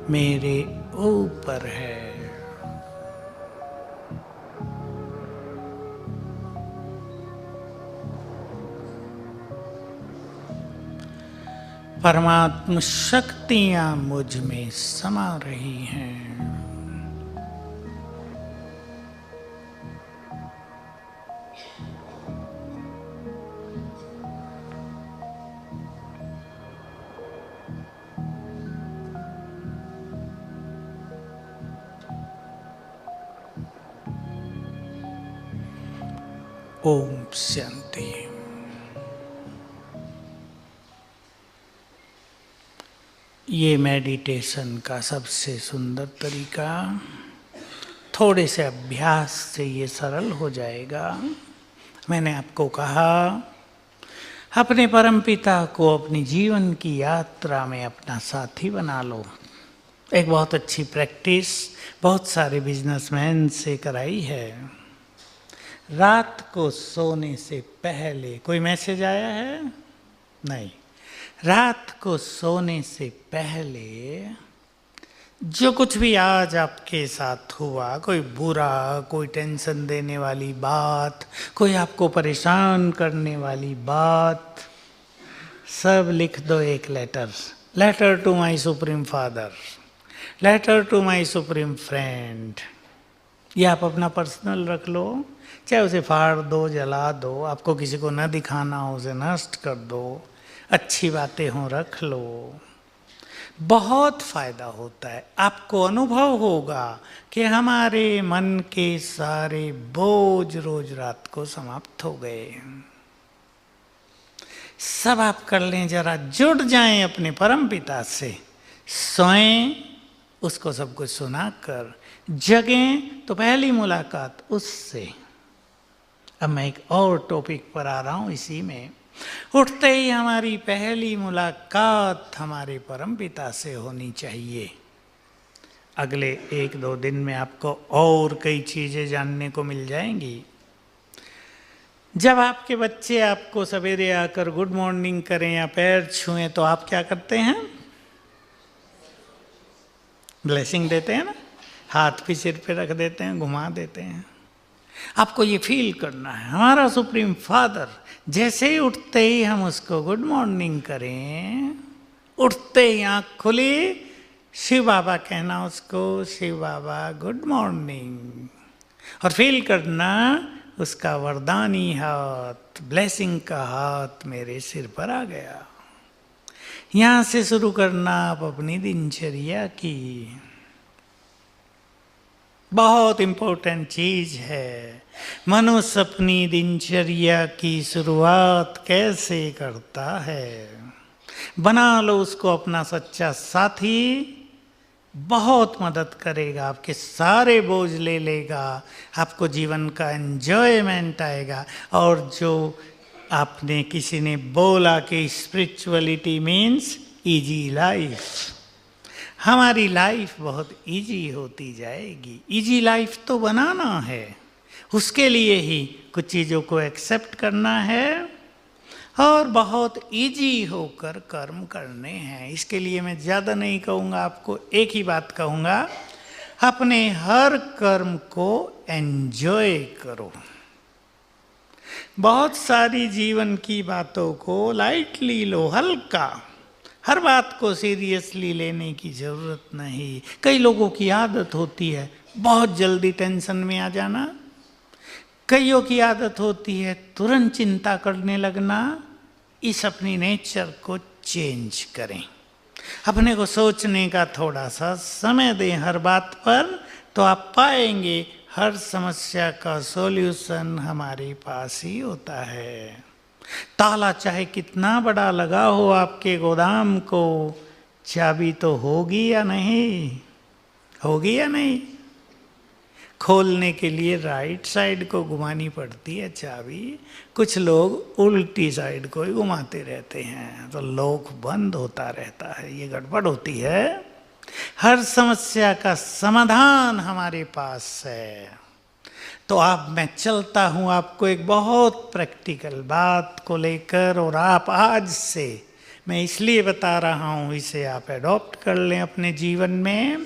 मेरे ऊपर है। परमात्म शक्तियां मुझ में समा रही हैं। ओम शांति। ये मेडिटेशन का सबसे सुंदर तरीका, थोड़े से अभ्यास से ये सरल हो जाएगा। मैंने आपको कहा अपने परमपिता को अपनी जीवन की यात्रा में अपना साथी बना लो। एक बहुत अच्छी प्रैक्टिस बहुत सारे बिजनेसमैन से कराई है। रात को सोने से पहले कोई मैसेज आया है? नहीं, रात को सोने से पहले जो कुछ भी आज आपके साथ हुआ, कोई बुरा, कोई टेंशन देने वाली बात, कोई आपको परेशान करने वाली बात, सब लिख दो एक letter. Letter to my supreme father, letter to my supreme friend. ये आप अपना पर्सनल रख लो, चाहे उसे फाड़ दो, जला दो, आपको किसी को न दिखाना हो उसे नष्ट कर दो, अच्छी बातें हों रख लो। बहुत फायदा होता है। आपको अनुभव होगा कि हमारे मन के सारे बोझ रोज रात को समाप्त हो गए। सब आप कर लें, जरा जुड़ जाएं अपने परम पिता से, सोएं उसको सब कुछ सुनाकर, जगें तो पहली मुलाकात उससे। अब मैं एक और टॉपिक पर आ रहा हूं इसी में। उठते ही हमारी पहली मुलाकात हमारे परम पिता से होनी चाहिए। अगले 1-2 दिन में आपको और कई चीजें जानने को मिल जाएंगी। जब आपके बच्चे आपको सवेरे आकर गुड मॉर्निंग करें या पैर छुएं तो आप क्या करते हैं? ब्लेसिंग देते हैं ना, हाथ भी सिर पे रख देते हैं, घुमा देते हैं। आपको ये फील करना है हमारा सुप्रीम फादर, जैसे ही उठते ही हम उसको गुड मॉर्निंग करें, उठते ही आँख खुली, शिव बाबा कहना उसको, शिव बाबा गुड मॉर्निंग, और फील करना उसका वरदानी हाथ, ब्लेसिंग का हाथ मेरे सिर पर आ गया। यहाँ से शुरू करना आप अपनी दिनचर्या की। बहुत इंपॉर्टेंट चीज है। मनुष्य अपनी दिनचर्या की शुरुआत कैसे करता है, बना लो उसको अपना सच्चा साथी। बहुत मदद करेगा, आपके सारे बोझ ले लेगा, आपको जीवन का एंजॉयमेंट आएगा। और जो आपने किसी ने बोला कि स्पिरिचुअलिटी मीन्स इजी लाइफ, हमारी लाइफ बहुत इजी होती जाएगी। इजी लाइफ तो बनाना है, उसके लिए ही कुछ चीज़ों को एक्सेप्ट करना है और बहुत इजी होकर कर्म करने हैं। इसके लिए मैं ज़्यादा नहीं कहूँगा, आपको एक ही बात कहूँगा, अपने हर कर्म को एंजॉय करो। बहुत सारी जीवन की बातों को लाइटली लो, हल्का, हर बात को सीरियसली लेने की जरूरत नहीं। कई लोगों की आदत होती है बहुत जल्दी टेंशन में आ जाना, कईयों की आदत होती है तुरंत चिंता करने लगना। इस अपनी नेचर को चेंज करें, अपने को सोचने का थोड़ा सा समय दें हर बात पर, तो आप पाएंगे हर समस्या का सॉल्यूशन हमारे पास ही होता है। ताला चाहे कितना बड़ा लगा हो आपके गोदाम को, चाबी तो होगी या नहीं? होगी या नहीं? खोलने के लिए राइट साइड को घुमानी पड़ती है चाबी, कुछ लोग उल्टी साइड को ही घुमाते रहते हैं, तो लॉक बंद होता रहता है। ये गड़बड़ होती है। हर समस्या का समाधान हमारे पास है। तो आप, मैं चलता हूँ आपको एक बहुत प्रैक्टिकल बात को लेकर, और आप आज से, मैं इसलिए बता रहा हूँ, इसे आप एडॉप्ट कर लें अपने जीवन में,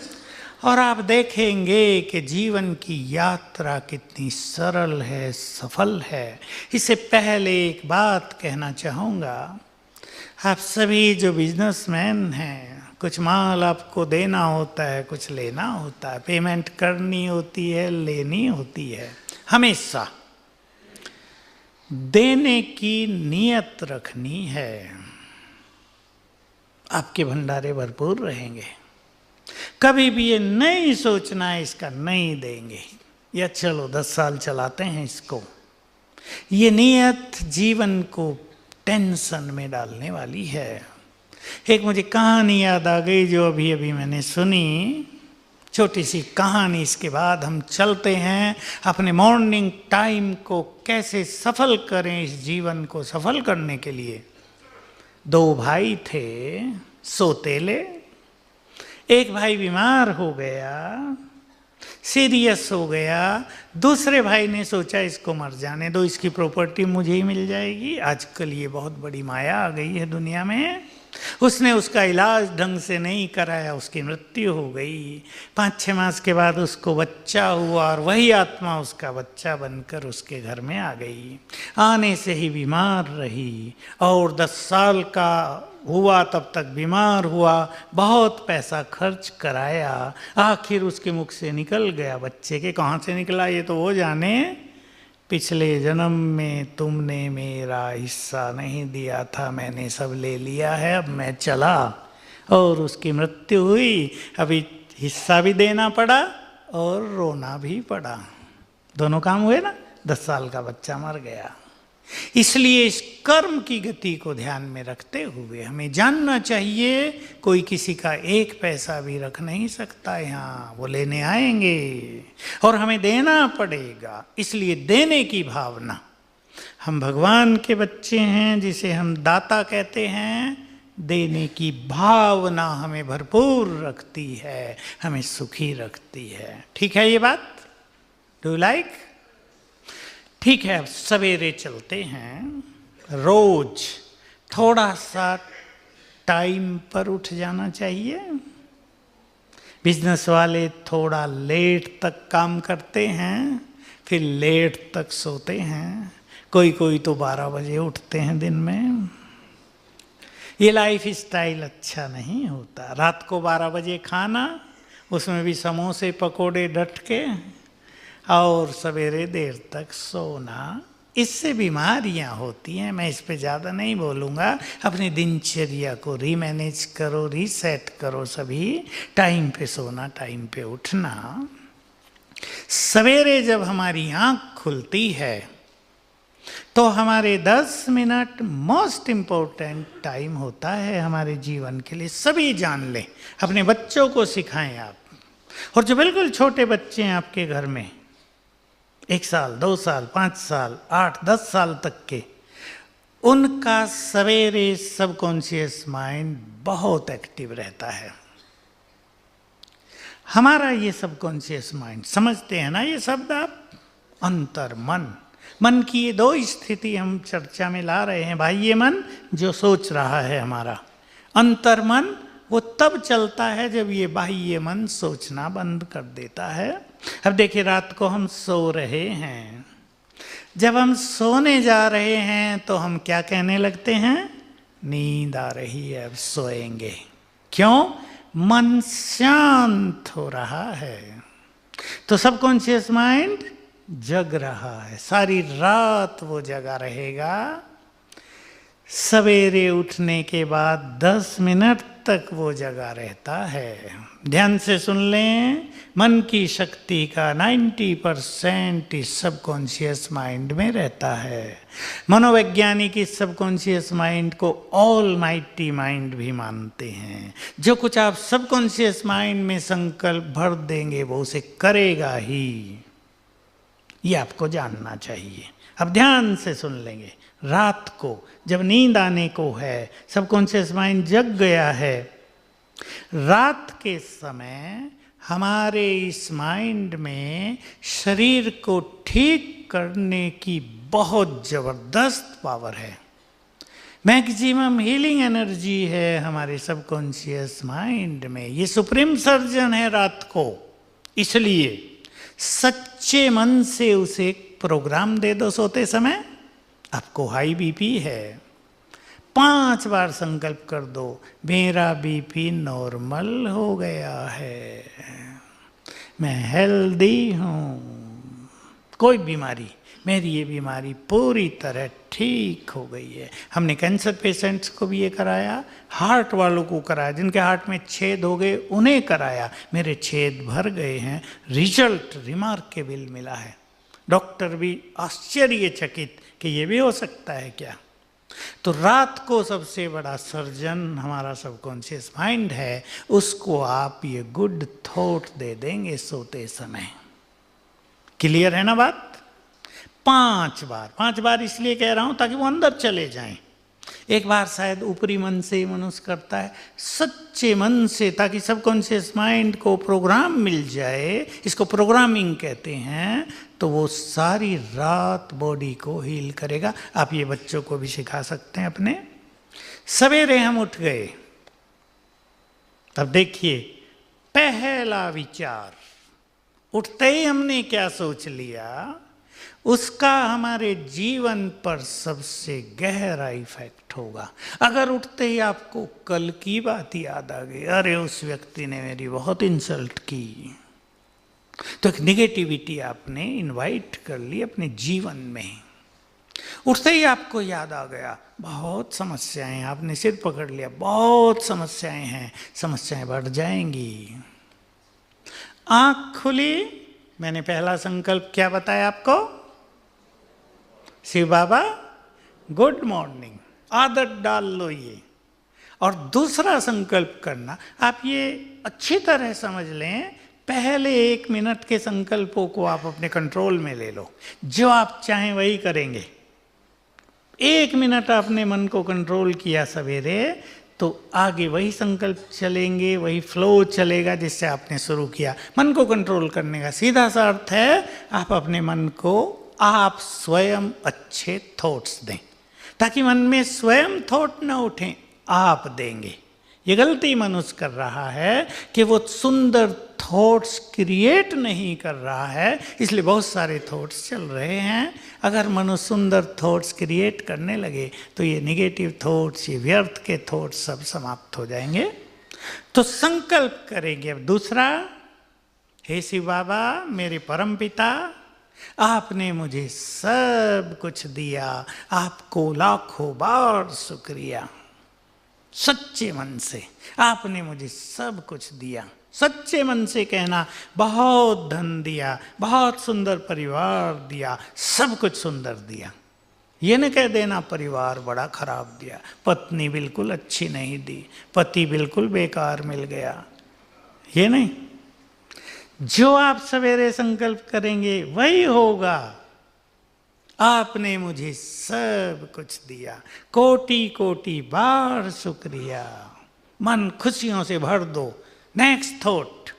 और आप देखेंगे कि जीवन की यात्रा कितनी सरल है, सफल है। इससे पहले एक बात कहना चाहूँगा, आप सभी जो बिजनेसमैन हैं, कुछ माल आपको देना होता है, कुछ लेना होता है, पेमेंट करनी होती है, लेनी होती है। हमेशा देने की नियत रखनी है, आपके भंडारे भरपूर रहेंगे। कभी भी ये नहीं सोचना है इसका नहीं देंगे, या चलो 10 साल चलाते हैं इसको। ये नियत जीवन को टेंशन में डालने वाली है। एक मुझे कहानी याद आ गई जो अभी अभी मैंने सुनी, छोटी सी कहानी। इसके बाद हम चलते हैं अपने मॉर्निंग टाइम को कैसे सफल करें, इस जीवन को सफल करने के लिए। 2 भाई थे सौतेले। एक भाई बीमार हो गया, सीरियस हो गया। दूसरे भाई ने सोचा इसको मर जाने दो, इसकी प्रॉपर्टी मुझे ही मिल जाएगी। आजकल ये बहुत बड़ी माया आ गई है दुनिया में। उसने उसका इलाज ढंग से नहीं कराया, उसकी मृत्यु हो गई। 5-6 मास के बाद उसको बच्चा हुआ और वही आत्मा उसका बच्चा बनकर उसके घर में आ गई। आने से ही बीमार रही और 10 साल का हुआ तब तक बीमार हुआ, बहुत पैसा खर्च कराया, आखिर उसके मुख से निकल गया बच्चे के। कहाँ से निकला ये तो वो जाने। पिछले जन्म में तुमने मेरा हिस्सा नहीं दिया था, मैंने सब ले लिया है, अब मैं चला। और उसकी मृत्यु हुई। अभी हिस्सा भी देना पड़ा और रोना भी पड़ा, दोनों काम हुए ना। 10 साल का बच्चा मर गया। इसलिए इस कर्म की गति को ध्यान में रखते हुए हमें जानना चाहिए, कोई किसी का 1 पैसा भी रख नहीं सकता यहाँ, वो लेने आएंगे और हमें देना पड़ेगा। इसलिए देने की भावना, हम भगवान के बच्चे हैं जिसे हम दाता कहते हैं। देने की भावना हमें भरपूर रखती है, हमें सुखी रखती है। ठीक है ये बात? Do like? ठीक है, अब सवेरे चलते हैं। रोज थोड़ा सा टाइम पर उठ जाना चाहिए। बिजनेस वाले थोड़ा लेट तक काम करते हैं, फिर लेट तक सोते हैं। कोई तो 12 बजे उठते हैं दिन में। ये लाइफ स्टाइल अच्छा नहीं होता। रात को 12 बजे खाना, उसमें भी समोसे पकोड़े डट के, और सवेरे देर तक सोना। इससे बीमारियां होती हैं। मैं इस पे ज़्यादा नहीं बोलूँगा। अपनी दिनचर्या को रीमैनेज करो, रीसेट करो। सभी टाइम पे सोना, टाइम पे उठना। सवेरे जब हमारी आँख खुलती है तो हमारे 10 मिनट मोस्ट इम्पोर्टेंट टाइम होता है हमारे जीवन के लिए। सभी जान लें, अपने बच्चों को सिखाएं आप। और जो बिल्कुल छोटे बच्चे हैं आपके घर में, 1 साल, 2 साल, 5 साल, 8, 10 साल तक के, उनका सवेरे सबकॉन्शियस माइंड बहुत एक्टिव रहता है। हमारा ये सबकॉन्शियस माइंड, समझते हैं ना ये शब्द आप? अंतर मन। मन की ये 2 स्थिति हम चर्चा में ला रहे हैं भाई। ये मन जो सोच रहा है हमारा, अंतर मन वो तब चलता है जब ये बाह्य मन सोचना बंद कर देता है। अब देखिए, रात को हम सो रहे हैं। जब हम सोने जा रहे हैं तो हम क्या कहने लगते हैं? नींद आ रही है, अब सोएंगे। क्यों? मन शांत हो रहा है। तो सबकॉन्शियस माइंड जग रहा है, सारी रात वो जगा रहेगा। सवेरे उठने के बाद 10 मिनट तक वो जगा रहता है। ध्यान से सुन लें, मन की शक्ति का 90% इस सबकॉन्शियस माइंड में रहता है। मनोवैज्ञानिक इस सबकॉन्शियस माइंड को ऑल माइटी माइंड भी मानते हैं। जो कुछ आप सबकॉन्शियस माइंड में संकल्प भर देंगे वो उसे करेगा ही, ये आपको जानना चाहिए। अब ध्यान से सुन लेंगे। रात को जब नींद आने को है, सबकॉन्शियस माइंड जग गया है, रात के समय हमारे इस माइंड में शरीर को ठीक करने की बहुत जबरदस्त पावर है। मैक्सिमम हीलिंग एनर्जी है हमारे सबकॉन्शियस माइंड में। ये सुप्रीम सर्जन है रात को। इसलिए सच्चे मन से उसे प्रोग्राम दे दो सोते समय। आपको हाई बीपी है, 5 बार संकल्प कर दो, मेरा बीपी नॉर्मल हो गया है, मैं हेल्दी हूँ, कोई बीमारी, मेरी ये बीमारी पूरी तरह ठीक हो गई है। हमने कैंसर पेशेंट्स को भी ये कराया, हार्ट वालों को कराया, जिनके हार्ट में छेद हो गए उन्हें कराया, मेरे छेद भर गए हैं, रिजल्ट रिमार्केबल मिला है। डॉक्टर भी आश्चर्यचकित कि ये भी हो सकता है क्या। तो रात को सबसे बड़ा सर्जन हमारा सबकॉन्शियस माइंड है, उसको आप ये गुड थॉट दे देंगे सोते समय। क्लियर है ना बात? 5 बार, 5 बार इसलिए कह रहा हूं ताकि वो अंदर चले जाएं। एक बार शायद ऊपरी मन से मनुष्य करता है, सच्चे मन से, ताकि सबकॉन्शियस माइंड को प्रोग्राम मिल जाए, इसको प्रोग्रामिंग कहते हैं, तो वो सारी रात बॉडी को हील करेगा। आप ये बच्चों को भी सिखा सकते हैं अपने। सवेरे हम उठ गए, तब देखिए पहला विचार, उठते ही हमने क्या सोच लिया, उसका हमारे जीवन पर सबसे गहरा इफेक्ट होगा। अगर उठते ही आपको कल की बात याद आ गई, अरे उस व्यक्ति ने मेरी बहुत इंसल्ट की, तो एक निगेटिविटी आपने इनवाइट कर ली अपने जीवन में। उठते ही आपको याद आ गया, बहुत समस्याएं हैं, आपने सिर पकड़ लिया, बहुत समस्याएं हैं, समस्याएं बढ़ जाएंगी। आंख खुली, मैंने पहला संकल्प क्या बताया आपको, शिव बाबा गुड मॉर्निंग, आदत डाल लो ये। और दूसरा संकल्प करना, आप ये अच्छी तरह समझ लें, पहले 1 मिनट के संकल्पों को आप अपने कंट्रोल में ले लो, जो आप चाहें वही करेंगे। 1 मिनट आपने मन को कंट्रोल किया सवेरे, तो आगे वही संकल्प चलेंगे, वही फ्लो चलेगा जिससे आपने शुरू किया। मन को कंट्रोल करने का सीधा सा अर्थ है, आप अपने मन को आप स्वयं अच्छे थॉट्स दें, ताकि मन में स्वयं थॉट न उठें, आप देंगे। ये गलती मनुष्य कर रहा है कि वो सुंदर थॉट्स क्रिएट नहीं कर रहा है, इसलिए बहुत सारे थॉट्स चल रहे हैं। अगर मनुष्य सुंदर थॉट्स क्रिएट करने लगे तो ये निगेटिव थॉट्स, ये व्यर्थ के थॉट्स सब समाप्त हो जाएंगे। तो संकल्प करेंगे। अब दूसरा, हे शिव बाबा मेरे परम पिता, आपने मुझे सब कुछ दिया, आपको लाखों बार शुक्रिया। सच्चे मन से आपने मुझे सब कुछ दिया, सच्चे मन से कहना, बहुत धन दिया, बहुत सुंदर परिवार दिया, सब कुछ सुंदर दिया। ये न कह देना परिवार बड़ा खराब दिया, पत्नी बिल्कुल अच्छी नहीं दी, पति बिल्कुल बेकार मिल गया, ये नहीं। जो आप सवेरे संकल्प करेंगे वही होगा। आपने मुझे सब कुछ दिया, कोटि कोटि बार शुक्रिया। मन खुशियों से भर दो। नेक्स्ट थॉट,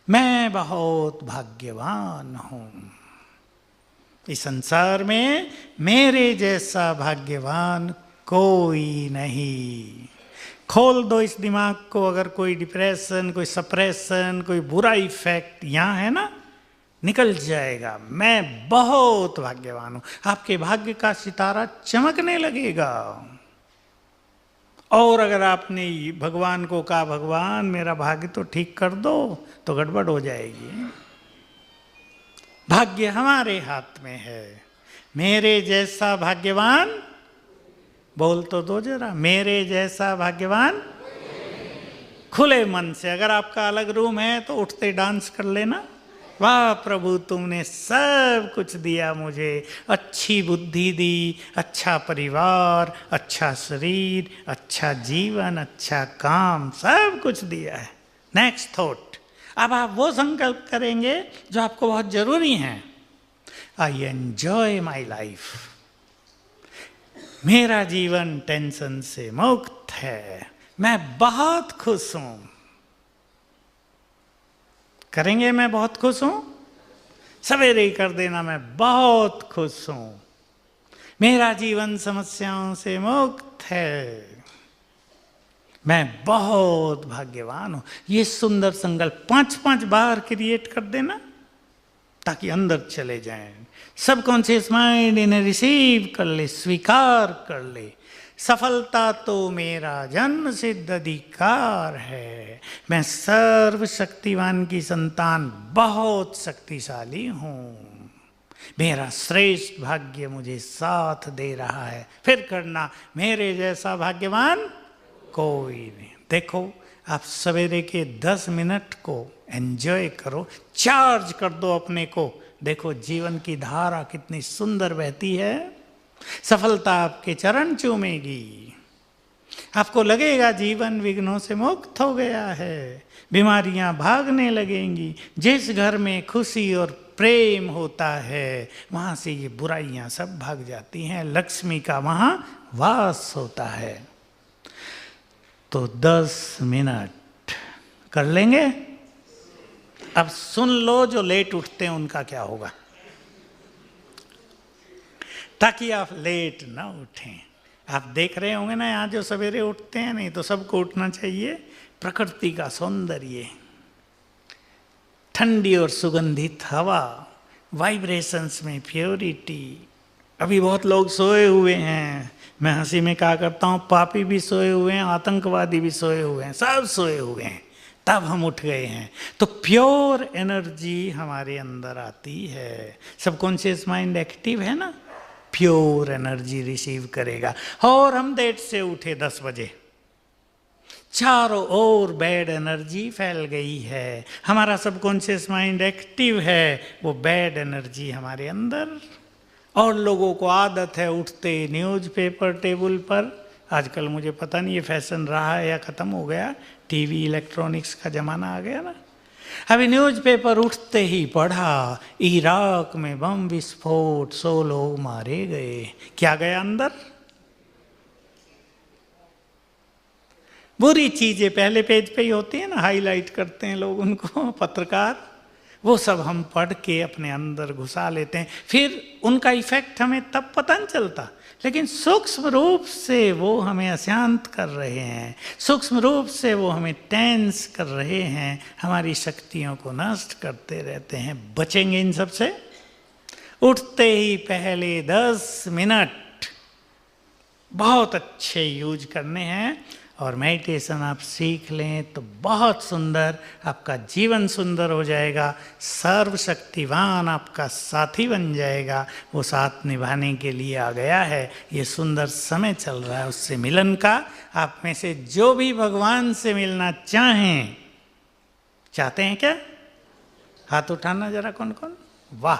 मैं बहुत भाग्यवान हूं, इस संसार में मेरे जैसा भाग्यवान कोई नहीं। खोल दो इस दिमाग को। अगर कोई डिप्रेशन, कोई सप्रेशन, कोई बुरा इफेक्ट यहाँ है ना, निकल जाएगा। मैं बहुत भाग्यवान हूं। आपके भाग्य का सितारा चमकने लगेगा। और अगर आपने भगवान को कहा, भगवान मेरा भाग्य तो ठीक कर दो, तो गड़बड़ हो जाएगी। भाग्य हमारे हाथ में है। मेरे जैसा भाग्यवान, बोल तो दो जरा, मेरे जैसा भाग्यवान। खुले मन से, अगर आपका अलग रूम है तो उठते डांस कर लेना, वाह प्रभु तुमने सब कुछ दिया मुझे, अच्छी बुद्धि दी, अच्छा परिवार, अच्छा शरीर, अच्छा जीवन, अच्छा काम, सब कुछ दिया है। नेक्स्ट थॉट, अब आप वो संकल्प करेंगे जो आपको बहुत जरूरी है। आई एंजॉय माई लाइफ, मेरा जीवन टेंशन से मुक्त है, मैं बहुत खुश हूं। करेंगे मैं बहुत खुश हूं, सवेरे ही कर देना, मैं बहुत खुश हूं, मेरा जीवन समस्याओं से मुक्त है, मैं बहुत भाग्यवान हूं। ये सुंदर संकल्प 5-5 बार क्रिएट कर देना, ताकि अंदर चले जाएं। सबकॉन्शियस माइंड इन्हें रिसीव कर ले, स्वीकार कर ले। सफलता तो मेरा जन्म सिद्ध अधिकार है, मैं सर्वशक्तिवान की संतान बहुत शक्तिशाली हूं, मेरा श्रेष्ठ भाग्य मुझे साथ दे रहा है। फिर करना, मेरे जैसा भाग्यवान कोई नहीं। देखो, आप सवेरे के 10 मिनट को एंजॉय करो, चार्ज कर दो अपने को। देखो जीवन की धारा कितनी सुंदर बहती है। सफलता आपके चरण चूमेगी, आपको लगेगा जीवन विघ्नों से मुक्त हो गया है, बीमारियां भागने लगेंगी। जिस घर में खुशी और प्रेम होता है वहाँ से ये बुराइयाँ सब भाग जाती हैं, लक्ष्मी का वहाँ वास होता है। तो 10 मिनट कर लेंगे। अब सुन लो जो लेट उठते हैं उनका क्या होगा, ताकि आप लेट ना उठें। आप देख रहे होंगे ना यहाँ जो सवेरे उठते हैं, नहीं तो सबको उठना चाहिए। प्रकृति का सौंदर्य, ठंडी और सुगंधित हवा, वाइब्रेशंस में प्योरिटी। अभी बहुत लोग सोए हुए हैं, मैं हंसी में कहा करता हूँ पापी भी सोए हुए हैं, आतंकवादी भी सोए हुए हैं, सब सोए हुए हैं, तब हम उठ गए हैं। तो प्योर एनर्जी हमारे अंदर आती है। सबकॉन्शियस माइंड एक्टिव है ना, प्योर एनर्जी रिसीव करेगा। और हम देर से उठे 10 बजे, चारों ओर बैड एनर्जी फैल गई है। हमारा सबकॉन्शियस माइंड एक्टिव है, वो बैड एनर्जी हमारे अंदर। और लोगों को आदत है उठते न्यूज़पेपर टेबल पर। आजकल मुझे पता नहीं ये फैशन रहा है या ख़त्म हो गया, टीवी इलेक्ट्रॉनिक्स का ज़माना आ गया ना। अभी न्यूज़पेपर उठते ही पढ़ा इराक में बम विस्फोट, 100 लोग मारे गए। क्या गया अंदर? बुरी चीज़ें पहले पेज पे ही होती है ना, हाईलाइट करते हैं लोग उनको, पत्रकार। वो सब हम पढ़ के अपने अंदर घुसा लेते हैं, फिर उनका इफेक्ट हमें तब पता नहीं चलता, लेकिन सूक्ष्म रूप से वो हमें अशांत कर रहे हैं, सूक्ष्म रूप से वो हमें टेंस कर रहे हैं, हमारी शक्तियों को नष्ट करते रहते हैं। बचेंगे इन सब से। उठते ही पहले 10 मिनट बहुत अच्छे यूज करने हैं। और मेडिटेशन आप सीख लें तो बहुत सुंदर, आपका जीवन सुंदर हो जाएगा। सर्वशक्तिवान आपका साथी बन जाएगा, वो साथ निभाने के लिए आ गया है। ये सुंदर समय चल रहा है उससे मिलन का। आप में से जो भी भगवान से मिलना चाहते हैं क्या? हाथ उठाना जरा, कौन कौन। वाह,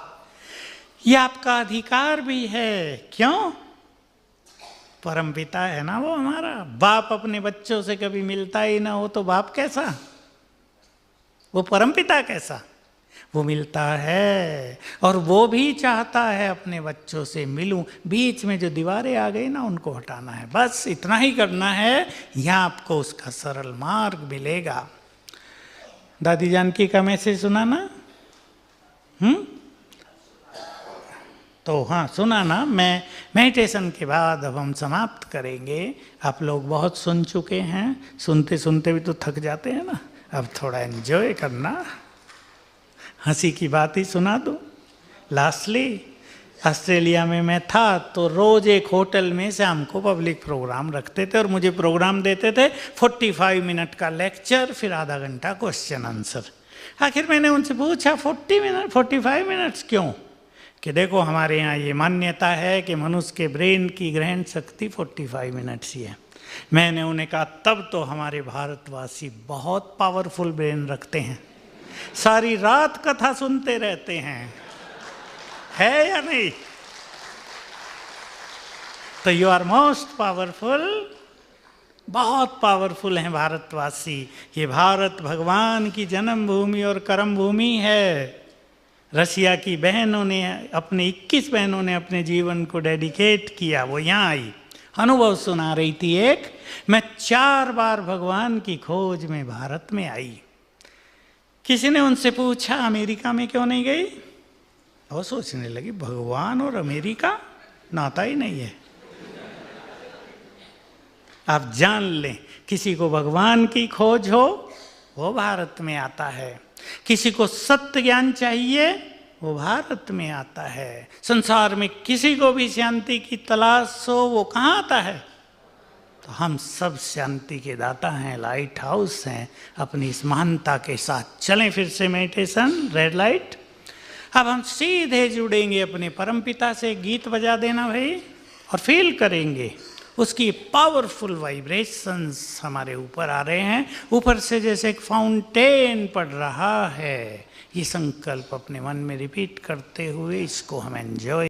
ये आपका अधिकार भी है। क्यों? परमपिता है ना वो हमारा। बाप अपने बच्चों से कभी मिलता ही ना हो तो बाप कैसा, वो परमपिता कैसा? वो मिलता है और वो भी चाहता है अपने बच्चों से मिलूं। बीच में जो दीवारें आ गई ना उनको हटाना है, बस इतना ही करना है। यहाँ आपको उसका सरल मार्ग मिलेगा। दादी जानकी का मैसेज सुना ना? तो हाँ, सुना ना। मैं मेडिटेशन के बाद अब हम समाप्त करेंगे। आप लोग बहुत सुन चुके हैं, सुनते सुनते भी तो थक जाते हैं ना। अब थोड़ा एंजॉय करना। हंसी की बात ही सुना दूँ। लास्टली, ऑस्ट्रेलिया में मैं था तो रोज़ एक होटल में शाम को पब्लिक प्रोग्राम रखते थे और मुझे प्रोग्राम देते थे 45 मिनट का लेक्चर, फिर आधा घंटा क्वेश्चन आंसर। आखिर मैंने उनसे पूछा 45 मिनट्स क्यों? कि देखो हमारे यहाँ ये मान्यता है कि मनुष्य के ब्रेन की ग्रहण शक्ति 45 मिनट्स ही है। मैंने उन्हें कहा तब तो हमारे भारतवासी बहुत पावरफुल ब्रेन रखते हैं, सारी रात कथा सुनते रहते हैं, है या नहीं? तो यू आर मोस्ट पावरफुल, बहुत पावरफुल हैं भारतवासी। ये भारत भगवान की जन्मभूमि और कर्म भूमि है। रशिया की बहनों ने, अपने 21 बहनों ने अपने जीवन को डेडिकेट किया। वो यहाँ आई, अनुभव सुना रही थी एक। मैं 4 बार भगवान की खोज में भारत में आई। किसी ने उनसे पूछा अमेरिका में क्यों नहीं गई? वो सोचने लगी भगवान और अमेरिका नाता ही नहीं है। आप जान लें, किसी को भगवान की खोज हो वो भारत में आता है, किसी को सत्य ज्ञान चाहिए वो भारत में आता है। संसार में किसी को भी शांति की तलाश हो वो कहाँ आता है? तो हम सब शांति के दाता हैं, लाइट हाउस हैं। अपनी इस महानता के साथ चलें फिर से मेडिटेशन, रेड लाइट। अब हम सीधे जुड़ेंगे अपने परमपिता से। गीत बजा देना भाई, और फील करेंगे उसकी पावरफुल वाइब्रेशंस हमारे ऊपर आ रहे हैं। ऊपर से जैसे एक फाउंटेन पड़ रहा है। ये संकल्प अपने मन में रिपीट करते हुए इसको हम एंजॉय